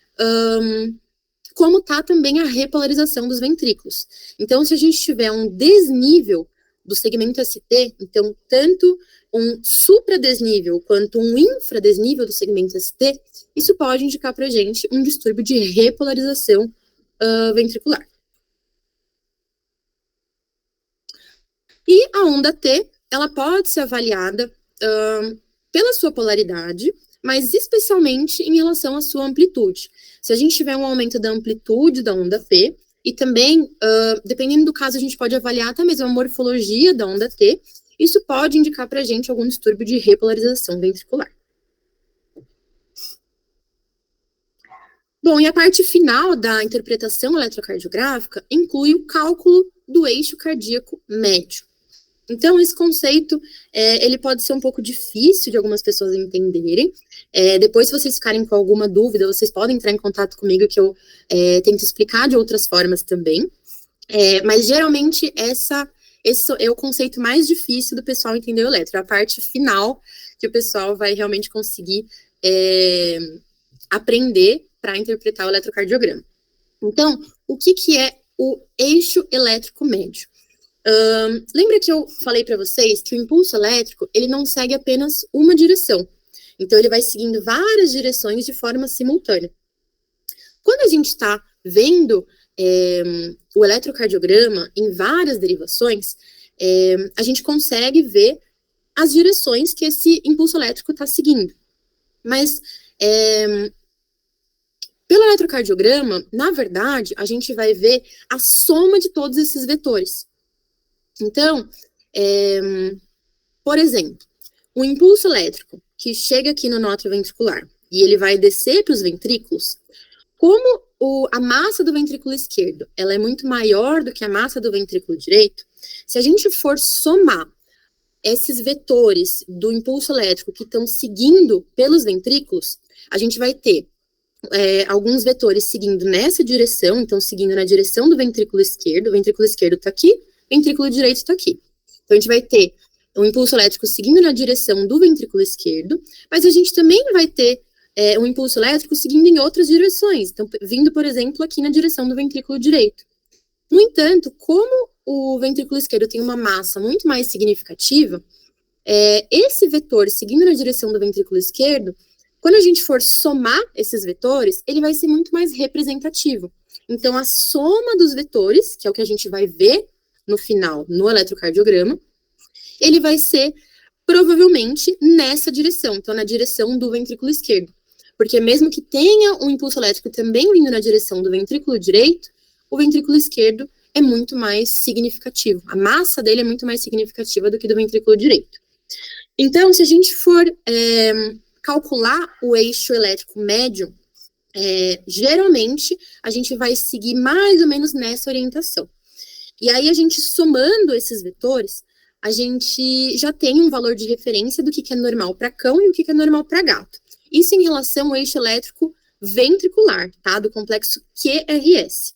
como está também a repolarização dos ventrículos. Então, se a gente tiver um desnível do segmento ST, então, tanto um supradesnível quanto um infradesnível do segmento ST, isso pode indicar para a gente um distúrbio de repolarização ventricular. E a onda T, ela pode ser avaliada pela sua polaridade, mas especialmente em relação à sua amplitude. Se a gente tiver um aumento da amplitude da onda P, e também, dependendo do caso, a gente pode avaliar até mesmo a morfologia da onda T, isso pode indicar para a gente algum distúrbio de repolarização ventricular. Bom, e a parte final da interpretação eletrocardiográfica inclui o cálculo do eixo cardíaco médio. Então, esse conceito, ele pode ser um pouco difícil de algumas pessoas entenderem. Depois, se vocês ficarem com alguma dúvida, vocês podem entrar em contato comigo, que eu tento explicar de outras formas também. Mas, geralmente, esse é o conceito mais difícil do pessoal entender o eletro. A parte final que o pessoal vai realmente conseguir aprender para interpretar o eletrocardiograma. Então, o que é o eixo elétrico médio? Lembra que eu falei para vocês que o impulso elétrico, ele não segue apenas uma direção. Então, ele vai seguindo várias direções de forma simultânea. Quando a gente está vendo o eletrocardiograma em várias derivações, a gente consegue ver as direções que esse impulso elétrico está seguindo. Mas, pelo eletrocardiograma, na verdade, a gente vai ver a soma de todos esses vetores. Então, por exemplo, o impulso elétrico que chega aqui no nó atrioventricular e ele vai descer para os ventrículos, Como a massa do ventrículo esquerdo ela é muito maior do que a massa do ventrículo direito, se a gente for somar esses vetores do impulso elétrico que estão seguindo pelos ventrículos, a gente vai ter alguns vetores seguindo nessa direção, então seguindo na direção do ventrículo esquerdo. O ventrículo esquerdo está aqui, o ventrículo direito está aqui. Então a gente vai ter um impulso elétrico seguindo na direção do ventrículo esquerdo, mas a gente também vai ter um impulso elétrico seguindo em outras direções, então vindo, por exemplo, aqui na direção do ventrículo direito. No entanto, como o ventrículo esquerdo tem uma massa muito mais significativa, esse vetor seguindo na direção do ventrículo esquerdo, quando a gente for somar esses vetores, ele vai ser muito mais representativo. Então, a soma dos vetores, que é o que a gente vai ver no final, no eletrocardiograma, ele vai ser provavelmente nessa direção, então na direção do ventrículo esquerdo. Porque mesmo que tenha um impulso elétrico também vindo na direção do ventrículo direito, o ventrículo esquerdo é muito mais significativo. A massa dele é muito mais significativa do que do ventrículo direito. Então, se a gente for calcular o eixo elétrico médio, geralmente a gente vai seguir mais ou menos nessa orientação. E aí, a gente somando esses vetores, a gente já tem um valor de referência do que é normal para cão e o que é normal para gato. Isso em relação ao eixo elétrico ventricular, tá? Do complexo QRS.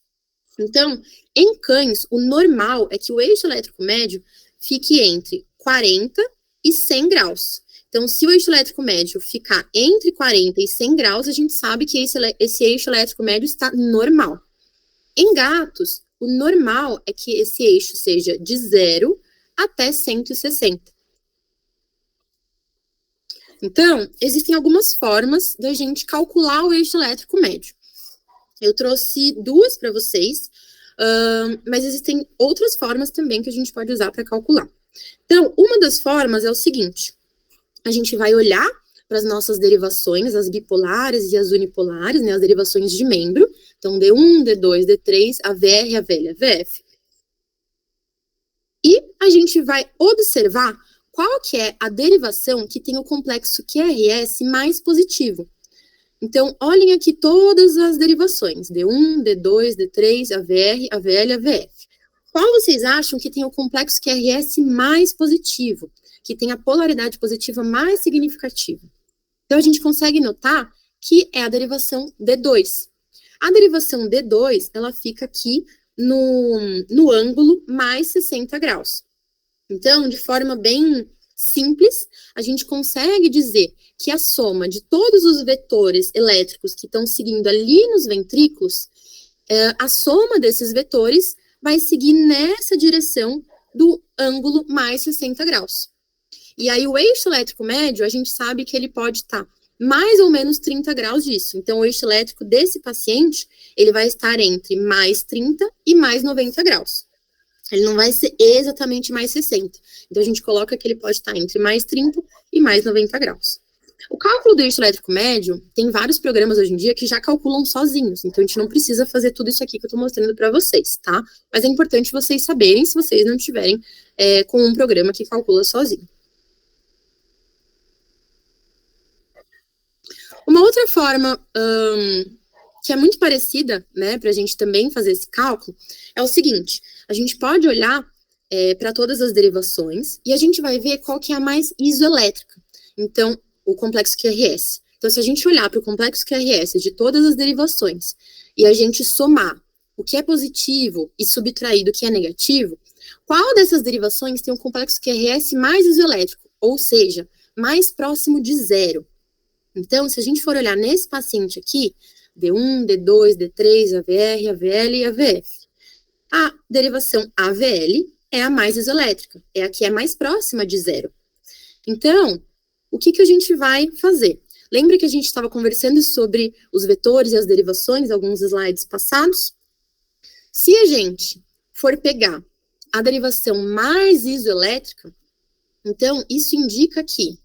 Então, em cães, o normal é que o eixo elétrico médio fique entre 40 e 100 graus. Então, se o eixo elétrico médio ficar entre 40 e 100 graus, a gente sabe que esse eixo elétrico médio está normal. Em gatos, o normal é que esse eixo seja de 0 até 160. Então, existem algumas formas da gente calcular o eixo elétrico médio. Eu trouxe duas para vocês, mas existem outras formas também que a gente pode usar para calcular. Então, uma das formas é o seguinte: a gente vai olhar para as nossas derivações, as bipolares e as unipolares, né, as derivações de membro, então D1, D2, D3, AVR, AVL, AVF. E a gente vai observar qual que é a derivação que tem o complexo QRS mais positivo. Então, olhem aqui todas as derivações, D1, D2, D3, AVR, AVL, AVF. Qual vocês acham que tem o complexo QRS mais positivo, que tem a polaridade positiva mais significativa? Então, a gente consegue notar que é a derivação D2. A derivação D2, ela fica aqui no ângulo mais 60 graus. Então, de forma bem simples, a gente consegue dizer que a soma de todos os vetores elétricos que estão seguindo ali nos ventrículos, a soma desses vetores vai seguir nessa direção do ângulo mais 60 graus. E aí, o eixo elétrico médio, a gente sabe que ele pode estar mais ou menos 30 graus disso. Então, o eixo elétrico desse paciente, ele vai estar entre mais 30 e mais 90 graus. Ele não vai ser exatamente mais 60. Então, a gente coloca que ele pode estar entre mais 30 e mais 90 graus. O cálculo do eixo elétrico médio, tem vários programas hoje em dia que já calculam sozinhos. Então, a gente não precisa fazer tudo isso aqui que eu estou mostrando para vocês, tá? Mas é importante vocês saberem, se vocês não tiverem com um programa que calcula sozinho. Uma outra forma que é muito parecida, né, para a gente também fazer esse cálculo, é o seguinte: a gente pode olhar para todas as derivações e a gente vai ver qual que é a mais isoelétrica. Então, o complexo QRS. Então, se a gente olhar para o complexo QRS de todas as derivações e a gente somar o que é positivo e subtrair do que é negativo, qual dessas derivações tem um complexo QRS mais isoelétrico, ou seja, mais próximo de 0? Então, se a gente for olhar nesse paciente aqui, D1, D2, D3, AVR, AVL e AVF, a derivação AVL é a mais isoelétrica, é a que é mais próxima de 0. Então, o que a gente vai fazer? Lembra que a gente estava conversando sobre os vetores e as derivações, alguns slides passados? Se a gente for pegar a derivação mais isoelétrica, então isso indica que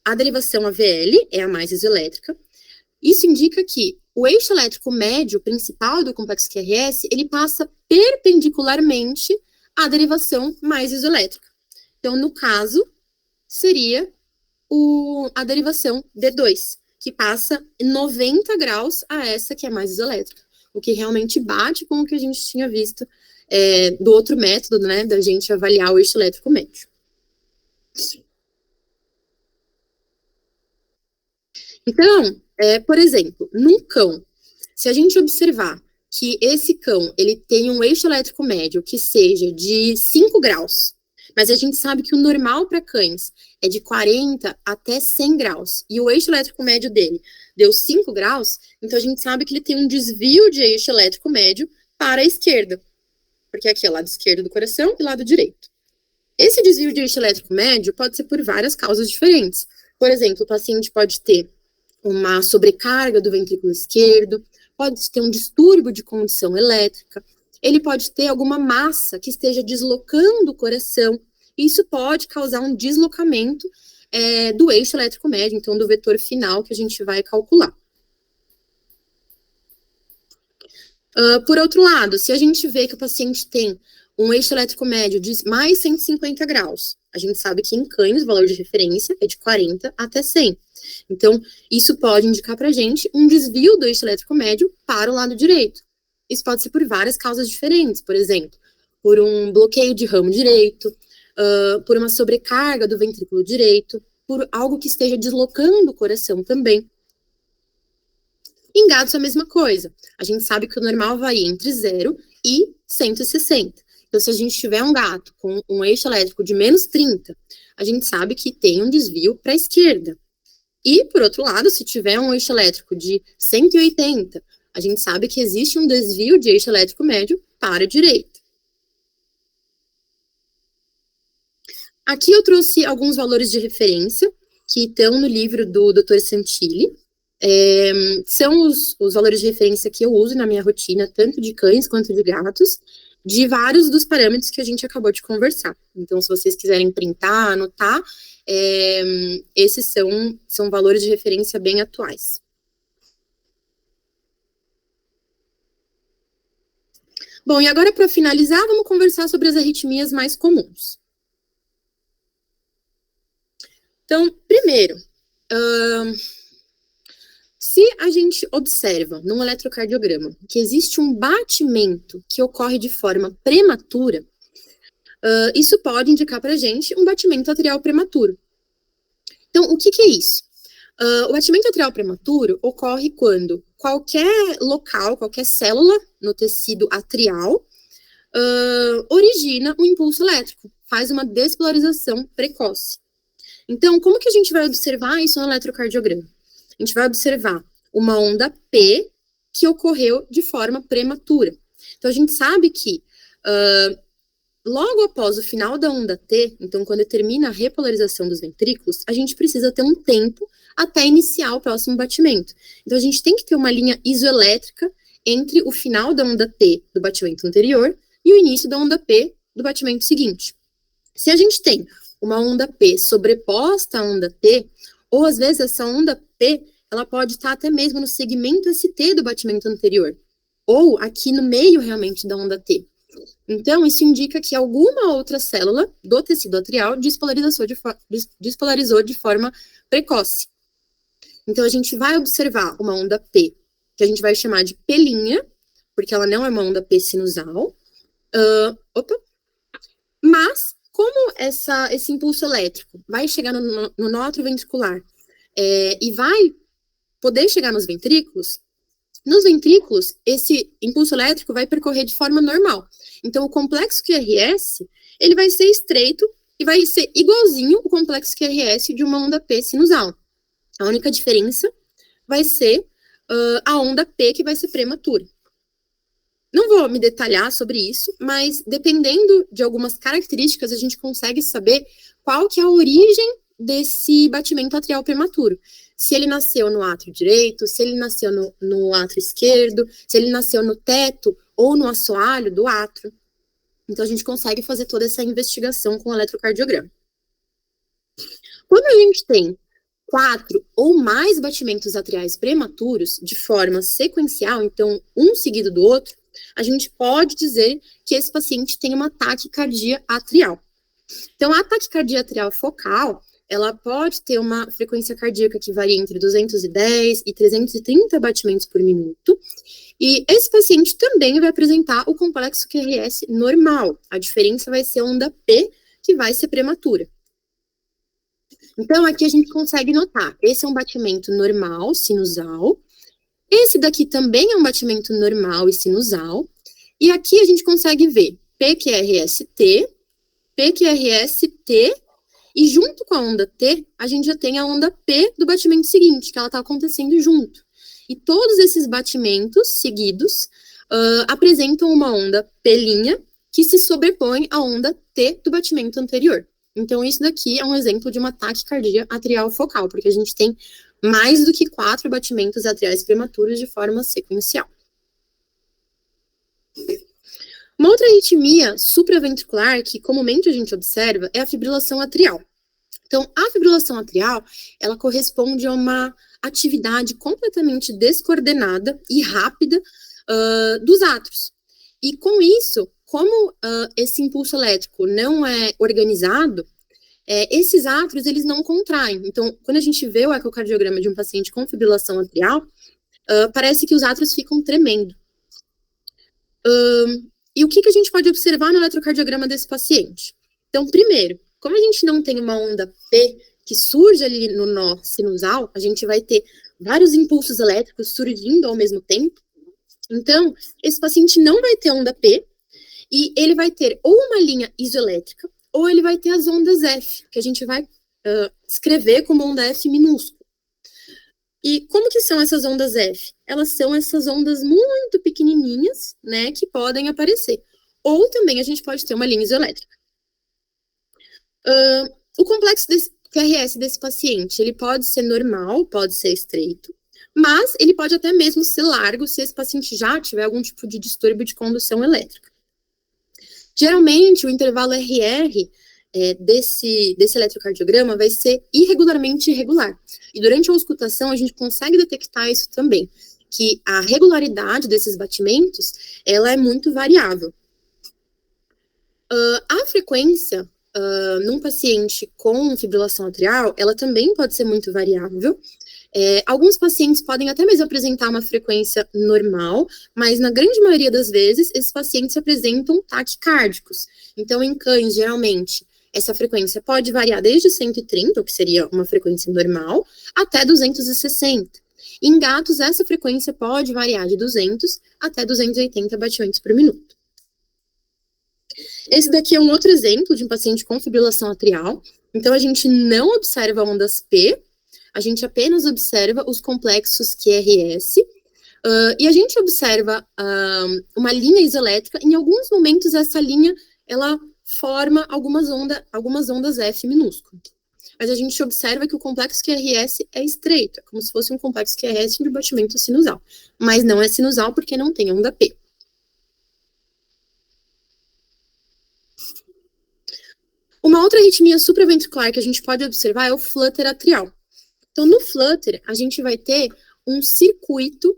a derivação AVL é a mais isoelétrica. Isso indica que o eixo elétrico médio principal do complexo QRS, ele passa perpendicularmente à derivação mais isoelétrica. Então, no caso, seria a derivação D2, que passa 90 graus a essa que é mais isoelétrica, o que realmente bate com o que a gente tinha visto do outro método, né, da gente avaliar o eixo elétrico médio. Então, por exemplo, num cão, se a gente observar que esse cão ele tem um eixo elétrico médio que seja de 5 graus, mas a gente sabe que o normal para cães é de 40 até 100 graus, e o eixo elétrico médio dele deu 5 graus, então a gente sabe que ele tem um desvio de eixo elétrico médio para a esquerda, porque aqui é o lado esquerdo do coração e lado direito. Esse desvio de eixo elétrico médio pode ser por várias causas diferentes. Por exemplo, o paciente pode ter uma sobrecarga do ventrículo esquerdo, pode ter um distúrbio de condução elétrica, ele pode ter alguma massa que esteja deslocando o coração, e isso pode causar um deslocamento do eixo elétrico médio, então do vetor final que a gente vai calcular. Por outro lado, se a gente vê que o paciente tem um eixo elétrico médio de mais 150 graus, a gente sabe que em cães o valor de referência é de 40 até 100. Então, isso pode indicar para a gente um desvio do eixo elétrico médio para o lado direito. Isso pode ser por várias causas diferentes, por exemplo, por um bloqueio de ramo direito, por uma sobrecarga do ventrículo direito, por algo que esteja deslocando o coração também. Em gatos é a mesma coisa. A gente sabe que o normal varia entre 0 e 160. Então, se a gente tiver um gato com um eixo elétrico de menos 30, a gente sabe que tem um desvio para a esquerda. E, por outro lado, se tiver um eixo elétrico de 180, a gente sabe que existe um desvio de eixo elétrico médio para a direita. Aqui eu trouxe alguns valores de referência que estão no livro do Dr. Santilli. São os valores de referência que eu uso na minha rotina, tanto de cães quanto de gatos, de vários dos parâmetros que a gente acabou de conversar. Então, se vocês quiserem printar, anotar, esses são valores de referência bem atuais. Bom, e agora, para finalizar, vamos conversar sobre as arritmias mais comuns. Então, primeiro, se a gente observa num eletrocardiograma que existe um batimento que ocorre de forma prematura, isso pode indicar para a gente um batimento atrial prematuro. Então, o que é isso? O batimento atrial prematuro ocorre quando qualquer local, qualquer célula no tecido atrial origina um impulso elétrico, faz uma despolarização precoce. Então, como que a gente vai observar isso no eletrocardiograma? A gente vai observar uma onda P que ocorreu de forma prematura. Então, a gente sabe que logo após o final da onda T, então quando termina a repolarização dos ventrículos, a gente precisa ter um tempo até iniciar o próximo batimento. Então, a gente tem que ter uma linha isoelétrica entre o final da onda T do batimento anterior e o início da onda P do batimento seguinte. Se a gente tem uma onda P sobreposta à onda T, ou às vezes essa onda P, ela pode estar até mesmo no segmento ST do batimento anterior, ou aqui no meio realmente da onda T. Então, isso indica que alguma outra célula do tecido atrial despolarizou de forma precoce. Então, a gente vai observar uma onda P, que a gente vai chamar de P', porque ela não é uma onda P sinusal. Mas, como esse impulso elétrico vai chegar no nó atrioventricular e vai poder chegar nos ventrículos, esse impulso elétrico vai percorrer de forma normal. Então, o complexo QRS, ele vai ser estreito e vai ser igualzinho o complexo QRS de uma onda P sinusal. A única diferença vai ser a onda P, que vai ser prematura. Não vou me detalhar sobre isso, mas dependendo de algumas características, a gente consegue saber qual que é a origem desse batimento atrial prematuro. Se ele nasceu no átrio direito, se ele nasceu no átrio esquerdo, se ele nasceu no teto ou no assoalho do átrio. Então, a gente consegue fazer toda essa investigação com o eletrocardiograma. Quando a gente tem 4 ou mais batimentos atriais prematuros de forma sequencial, então um seguido do outro, a gente pode dizer que esse paciente tem uma taquicardia atrial. Então, a taquicardia atrial focal ela pode ter uma frequência cardíaca que varia entre 210 e 330 batimentos por minuto. E esse paciente também vai apresentar o complexo QRS normal. A diferença vai ser a onda P, que vai ser prematura. Então, aqui a gente consegue notar, esse é um batimento normal, sinusal. Esse daqui também é um batimento normal e sinusal. E aqui a gente consegue ver PQRST, PQRST, e junto com a onda T, a gente já tem a onda P do batimento seguinte, que ela está acontecendo junto. E todos esses batimentos seguidos apresentam uma onda P' que se sobrepõe à onda T do batimento anterior. Então, isso daqui é um exemplo de uma taquicardia atrial focal, porque a gente tem mais do que 4 batimentos atriais prematuros de forma sequencial. Uma outra arritmia supraventricular que comumente a gente observa é a fibrilação atrial. Então, a fibrilação atrial, ela corresponde a uma atividade completamente descoordenada e rápida dos átrios. E com isso, como esse impulso elétrico não é organizado, esses átrios, eles não contraem. Então, quando a gente vê o ecocardiograma de um paciente com fibrilação atrial, parece que os átrios ficam tremendo. E o que a gente pode observar no eletrocardiograma desse paciente? Então, primeiro, como a gente não tem uma onda P que surge ali no nó sinusal, a gente vai ter vários impulsos elétricos surgindo ao mesmo tempo. Então, esse paciente não vai ter onda P, e ele vai ter ou uma linha isoelétrica, ou ele vai ter as ondas F, que a gente vai escrever como onda F minúscula. E como que são essas ondas F? Elas são essas ondas muito pequenininhas, né, que podem aparecer. Ou também a gente pode ter uma linha isoelétrica. O complexo QRS desse paciente, ele pode ser normal, pode ser estreito, mas ele pode até mesmo ser largo se esse paciente já tiver algum tipo de distúrbio de condução elétrica. Geralmente, o intervalo RR desse eletrocardiograma vai ser irregularmente irregular. E durante a auscultação, a gente consegue detectar isso também, que a regularidade desses batimentos, ela é muito variável. A frequência num paciente com fibrilação atrial, ela também pode ser muito variável. Alguns pacientes podem até mesmo apresentar uma frequência normal, mas na grande maioria das vezes, esses pacientes apresentam taquicárdicos. Então, em cães, geralmente, essa frequência pode variar desde 130, o que seria uma frequência normal, até 260. Em gatos, essa frequência pode variar de 200 até 280 batimentos por minuto. Esse daqui é um outro exemplo de um paciente com fibrilação atrial. Então, a gente não observa ondas P, a gente apenas observa os complexos QRS, e a gente observa uma linha isoelétrica. Em alguns momentos, essa linha, ela forma algumas ondas F minúsculas. Mas a gente observa que o complexo QRS é estreito, é como se fosse um complexo QRS de batimento sinusal. Mas não é sinusal porque não tem onda P. Uma outra arritmia supraventricular que a gente pode observar é o flutter atrial. Então, no flutter, a gente vai ter um circuito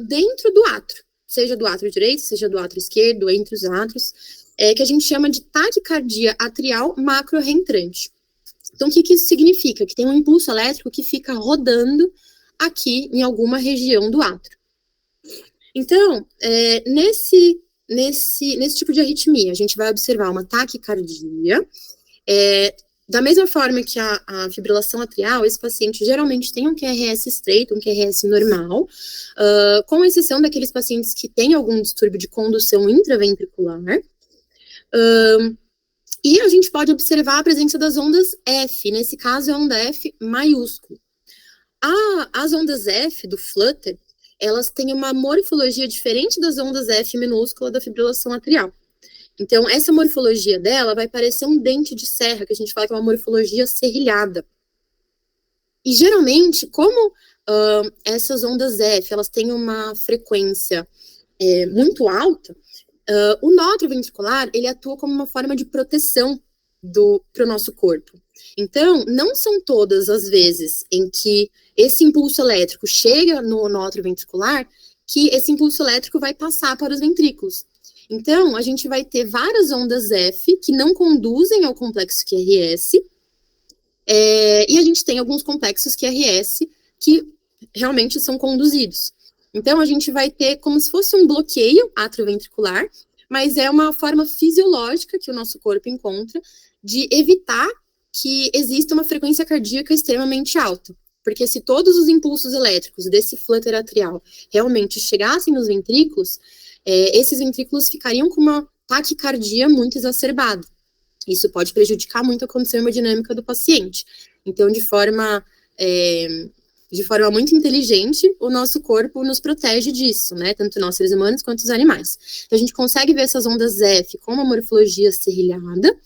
dentro do átrio, seja do átrio direito, seja do átrio esquerdo, entre os átrios, que a gente chama de taquicardia atrial macro-reentrante. Então, o que isso significa? Que tem um impulso elétrico que fica rodando aqui em alguma região do átrio. Então, nesse tipo de arritmia, a gente vai observar uma taquicardia. Da mesma forma que a fibrilação atrial, esse paciente geralmente tem um QRS estreito, um QRS normal, com exceção daqueles pacientes que têm algum distúrbio de condução intraventricular. E a gente pode observar a presença das ondas F, nesse caso é a onda F maiúsculo. As ondas F do flutter, elas têm uma morfologia diferente das ondas F minúscula da fibrilação atrial. Então, essa morfologia dela vai parecer um dente de serra, que a gente fala que é uma morfologia serrilhada. E, geralmente, como essas ondas F, elas têm uma frequência muito alta, o nódulo ventricular, ele atua como uma forma de proteção para o nosso corpo. Então, não são todas as vezes em que esse impulso elétrico chega no nódulo ventricular que esse impulso elétrico vai passar para os ventrículos. Então, a gente vai ter várias ondas F que não conduzem ao complexo QRS, E a gente tem alguns complexos QRS que realmente são conduzidos. Então, a gente vai ter como se fosse um bloqueio atrioventricular, mas é uma forma fisiológica que o nosso corpo encontra de evitar que exista uma frequência cardíaca extremamente alta. Porque se todos os impulsos elétricos desse flutter atrial realmente chegassem nos ventrículos, esses ventrículos ficariam com uma taquicardia muito exacerbada. Isso pode prejudicar muito a condição hemodinâmica do paciente. Então, de forma muito inteligente, o nosso corpo nos protege disso, né? Tanto nós, seres humanos, quanto os animais. Então, a gente consegue ver essas ondas F com uma morfologia serrilhada,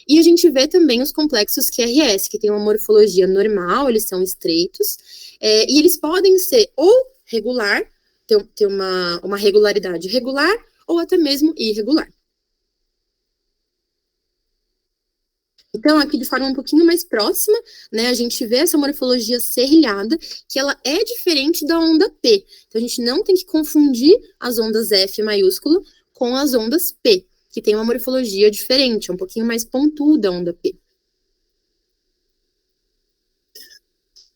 e a gente vê também os complexos QRS, que tem uma morfologia normal, eles são estreitos, e eles podem ser ou regular, ter uma regularidade regular, ou até mesmo irregular. Então, aqui de forma um pouquinho mais próxima, né, a gente vê essa morfologia serrilhada, que ela é diferente da onda P. Então, a gente não tem que confundir as ondas F maiúsculo com as ondas P, que tem uma morfologia diferente, é um pouquinho mais pontuda a onda P.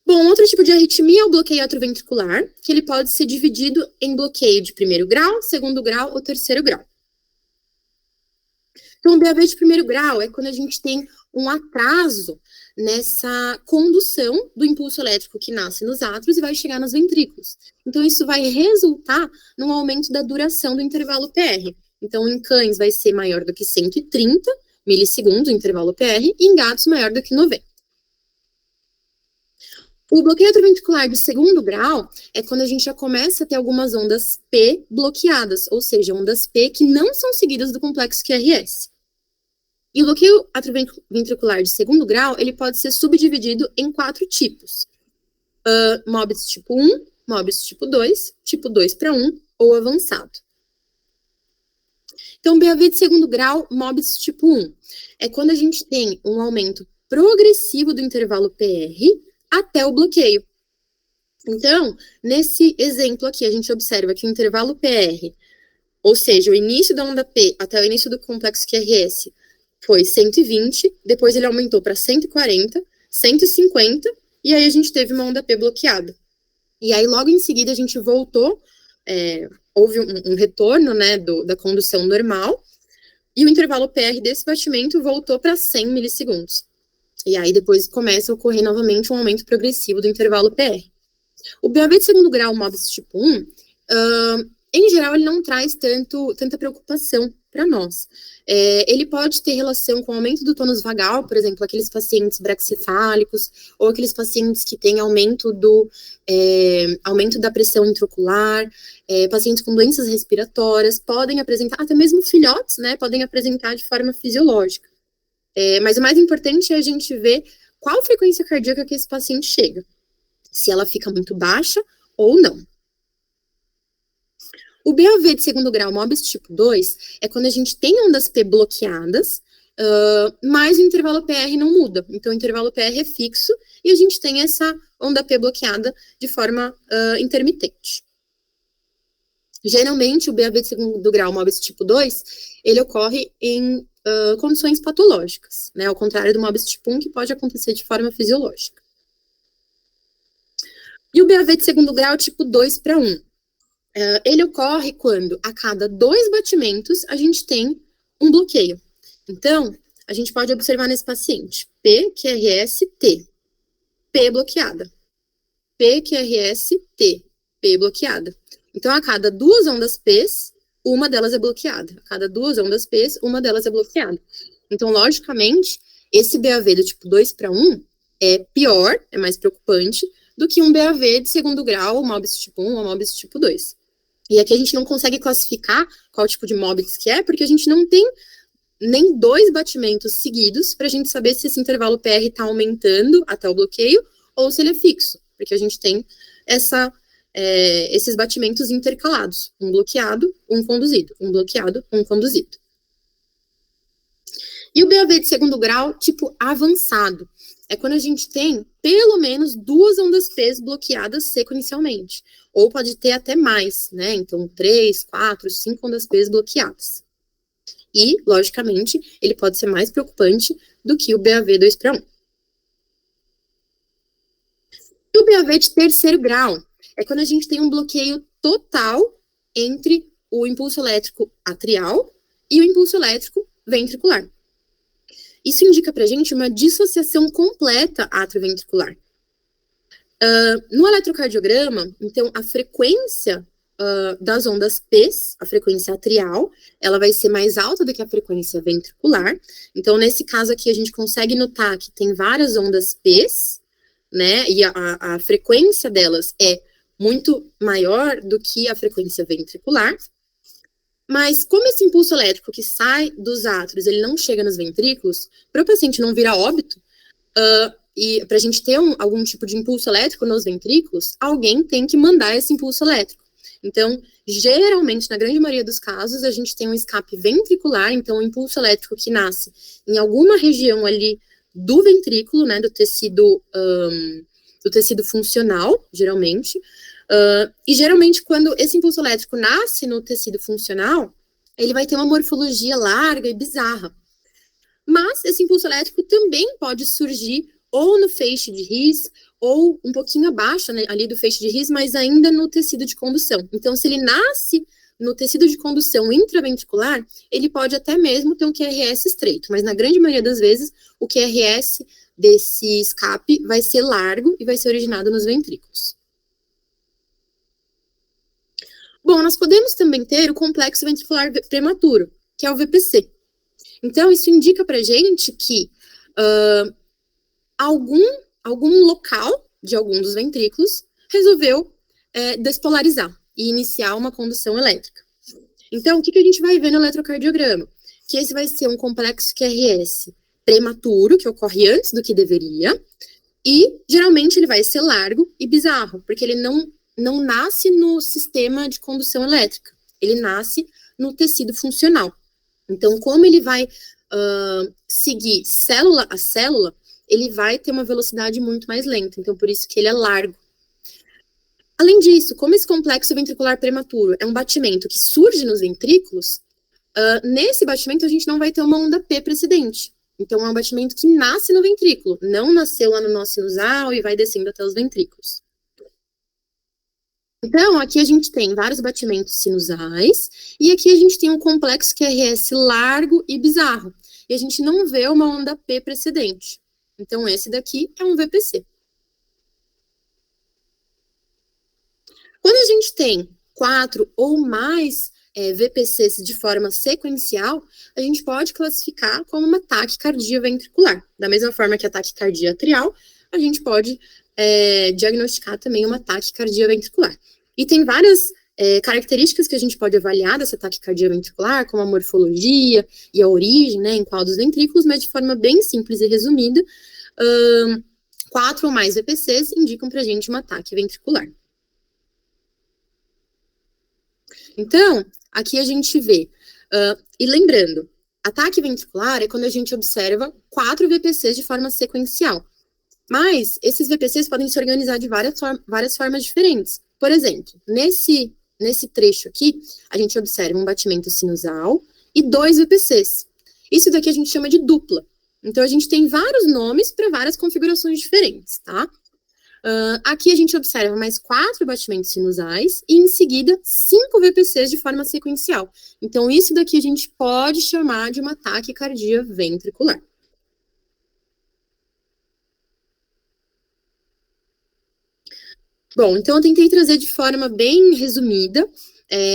Bom, outro tipo de arritmia é o bloqueio atrioventricular, que ele pode ser dividido em bloqueio de primeiro grau, segundo grau ou terceiro grau. Então, o BAV de primeiro grau é quando a gente tem um atraso nessa condução do impulso elétrico que nasce nos átrios e vai chegar nos ventrículos. Então, isso vai resultar num aumento da duração do intervalo PR. Então, em cães vai ser maior do que 130 milissegundos o intervalo PR e em gatos maior do que 90. O bloqueio atrioventricular de segundo grau é quando a gente já começa a ter algumas ondas P bloqueadas, ou seja, ondas P que não são seguidas do complexo QRS. E o bloqueio atrioventricular de segundo grau, ele pode ser subdividido em 4 tipos. MOBIS tipo 1, MOBIS tipo 2 para 1 ou avançado. Então, BAV de segundo grau, MOBIS tipo 1, é quando a gente tem um aumento progressivo do intervalo PR até o bloqueio. Então, nesse exemplo aqui, a gente observa que o intervalo PR, ou seja, o início da onda P até o início do complexo QRS, foi 120, depois ele aumentou para 140, 150, e aí a gente teve uma onda P bloqueada. E aí, logo em seguida, a gente voltou, houve um retorno, né, da condução normal, e o intervalo PR desse batimento voltou para 100 milissegundos. E aí, depois começa a ocorrer novamente um aumento progressivo do intervalo PR. O BAV de segundo grau, MOBIS tipo 1, em geral, ele não traz tanta preocupação para nós. Ele pode ter relação com o aumento do tônus vagal, por exemplo, aqueles pacientes braxcefálicos, ou aqueles pacientes que têm aumento da pressão intraocular, pacientes com doenças respiratórias, podem apresentar, até mesmo filhotes, né, podem apresentar de forma fisiológica. Mas o mais importante é a gente ver qual frequência cardíaca que esse paciente chega, se ela fica muito baixa ou não. O BAV de segundo grau, MOBIS tipo 2, é quando a gente tem ondas P bloqueadas, mas o intervalo PR não muda. Então, o intervalo PR é fixo e a gente tem essa onda P bloqueada de forma intermitente. Geralmente, o BAV de segundo grau, MOBIS tipo 2, ele ocorre em condições patológicas, né? Ao contrário do MOBIS tipo 1, que pode acontecer de forma fisiológica. E o BAV de segundo grau, tipo 2 para 1. Ele ocorre quando, a cada 2 batimentos, a gente tem um bloqueio. Então, a gente pode observar nesse paciente, P, QRS, T, P bloqueada, P, QRS, T, P bloqueada. Então, a cada 2 ondas P's, uma delas é bloqueada. A cada 2 ondas P's, uma delas é bloqueada. Então, logicamente, esse BAV do tipo 2 para 1 é pior, é mais preocupante, do que um BAV de segundo grau, MOBIS tipo 1 ou MOBIS tipo 2. E aqui a gente não consegue classificar qual tipo de MOBIS que é, porque a gente não tem nem 2 batimentos seguidos para a gente saber se esse intervalo PR está aumentando até o bloqueio ou se ele é fixo, porque a gente tem esses batimentos intercalados, um bloqueado, um conduzido, um bloqueado, um conduzido. E o BAV de segundo grau, tipo avançado, é quando a gente tem pelo menos 2 ondas P's bloqueadas sequencialmente, ou pode ter até mais, né? Então, 3, 4, 5 ondas P's bloqueadas. E, logicamente, ele pode ser mais preocupante do que o BAV 2 para 1. E o BAV de terceiro grau é quando a gente tem um bloqueio total entre o impulso elétrico atrial e o impulso elétrico ventricular. Isso indica pra gente uma dissociação completa atrioventricular. No eletrocardiograma, então, a frequência das ondas P's, a frequência atrial, ela vai ser mais alta do que a frequência ventricular. Então, nesse caso aqui, a gente consegue notar que tem várias ondas P's, né, e a frequência delas é muito maior do que a frequência ventricular. Mas como esse impulso elétrico que sai dos átrios, ele não chega nos ventrículos, para o paciente não virar óbito, e para a gente ter algum tipo de impulso elétrico nos ventrículos, alguém tem que mandar esse impulso elétrico. Então, geralmente, na grande maioria dos casos, a gente tem um escape ventricular, então um impulso elétrico que nasce em alguma região ali do ventrículo, né, do tecido funcional, geralmente. E geralmente, quando esse impulso elétrico nasce no tecido funcional, ele vai ter uma morfologia larga e bizarra. Mas esse impulso elétrico também pode surgir ou no feixe de His, ou um pouquinho abaixo, né, ali do feixe de His, mas ainda no tecido de condução. Então, se ele nasce no tecido de condução intraventricular, ele pode até mesmo ter um QRS estreito, mas na grande maioria das vezes, o QRS desse escape vai ser largo e vai ser originado nos ventrículos. Bom, nós podemos também ter o complexo ventricular prematuro, que é o VPC. Então, isso indica pra gente que algum local de algum dos ventrículos resolveu despolarizar e iniciar uma condução elétrica. Então, o que a gente vai ver no eletrocardiograma? Que esse vai ser um complexo QRS prematuro, que ocorre antes do que deveria, e geralmente ele vai ser largo e bizarro, porque ele não nasce no sistema de condução elétrica, ele nasce no tecido funcional. Então, como ele vai seguir célula a célula, ele vai ter uma velocidade muito mais lenta, então por isso que ele é largo. Além disso, como esse complexo ventricular prematuro é um batimento que surge nos ventrículos, nesse batimento a gente não vai ter uma onda P precedente. Então é um batimento que nasce no ventrículo, não nasceu lá no nó sinusal e vai descendo até os ventrículos. Então, aqui a gente tem vários batimentos sinusais, e aqui a gente tem um complexo QRS largo e bizarro, e a gente não vê uma onda P precedente. Então, esse daqui é um VPC. Quando a gente tem 4 ou mais VPCs de forma sequencial, a gente pode classificar como uma taquicardia ventricular. Da mesma forma que a taquicardia atrial, a gente pode diagnosticar também uma taquicardia ventricular. E tem várias características que a gente pode avaliar dessa taquicardia ventricular, como a morfologia e a origem, né, em qual dos ventrículos, mas de forma bem simples e resumida, 4 ou mais VPCs indicam pra gente uma taque ventricular. Então, aqui a gente vê, e lembrando, ataque ventricular é quando a gente observa 4 VPCs de forma sequencial. Mas esses VPCs podem se organizar de várias formas diferentes. Por exemplo, nesse trecho aqui, a gente observa um batimento sinusal e 2 VPCs. Isso daqui a gente chama de dupla. Então, a gente tem vários nomes para várias configurações diferentes, tá? Aqui a gente observa mais 4 batimentos sinusais e, em seguida, 5 VPCs de forma sequencial. Então, isso daqui a gente pode chamar de uma taquicardia ventricular. Bom, então eu tentei trazer de forma bem resumida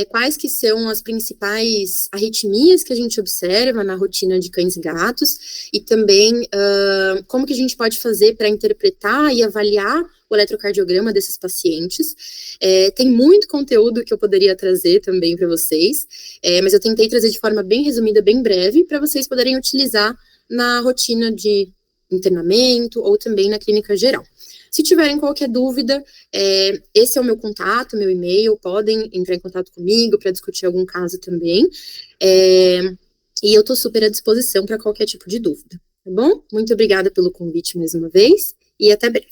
quais que são as principais arritmias que a gente observa na rotina de cães e gatos, e também como que a gente pode fazer para interpretar e avaliar o eletrocardiograma desses pacientes. Tem muito conteúdo que eu poderia trazer também para vocês, mas eu tentei trazer de forma bem resumida, bem breve, para vocês poderem utilizar na rotina de internamento ou também na clínica geral. Se tiverem qualquer dúvida, esse é o meu contato, meu e-mail, podem entrar em contato comigo para discutir algum caso também, e eu estou super à disposição para qualquer tipo de dúvida, tá bom? Muito obrigada pelo convite mais uma vez, e até breve.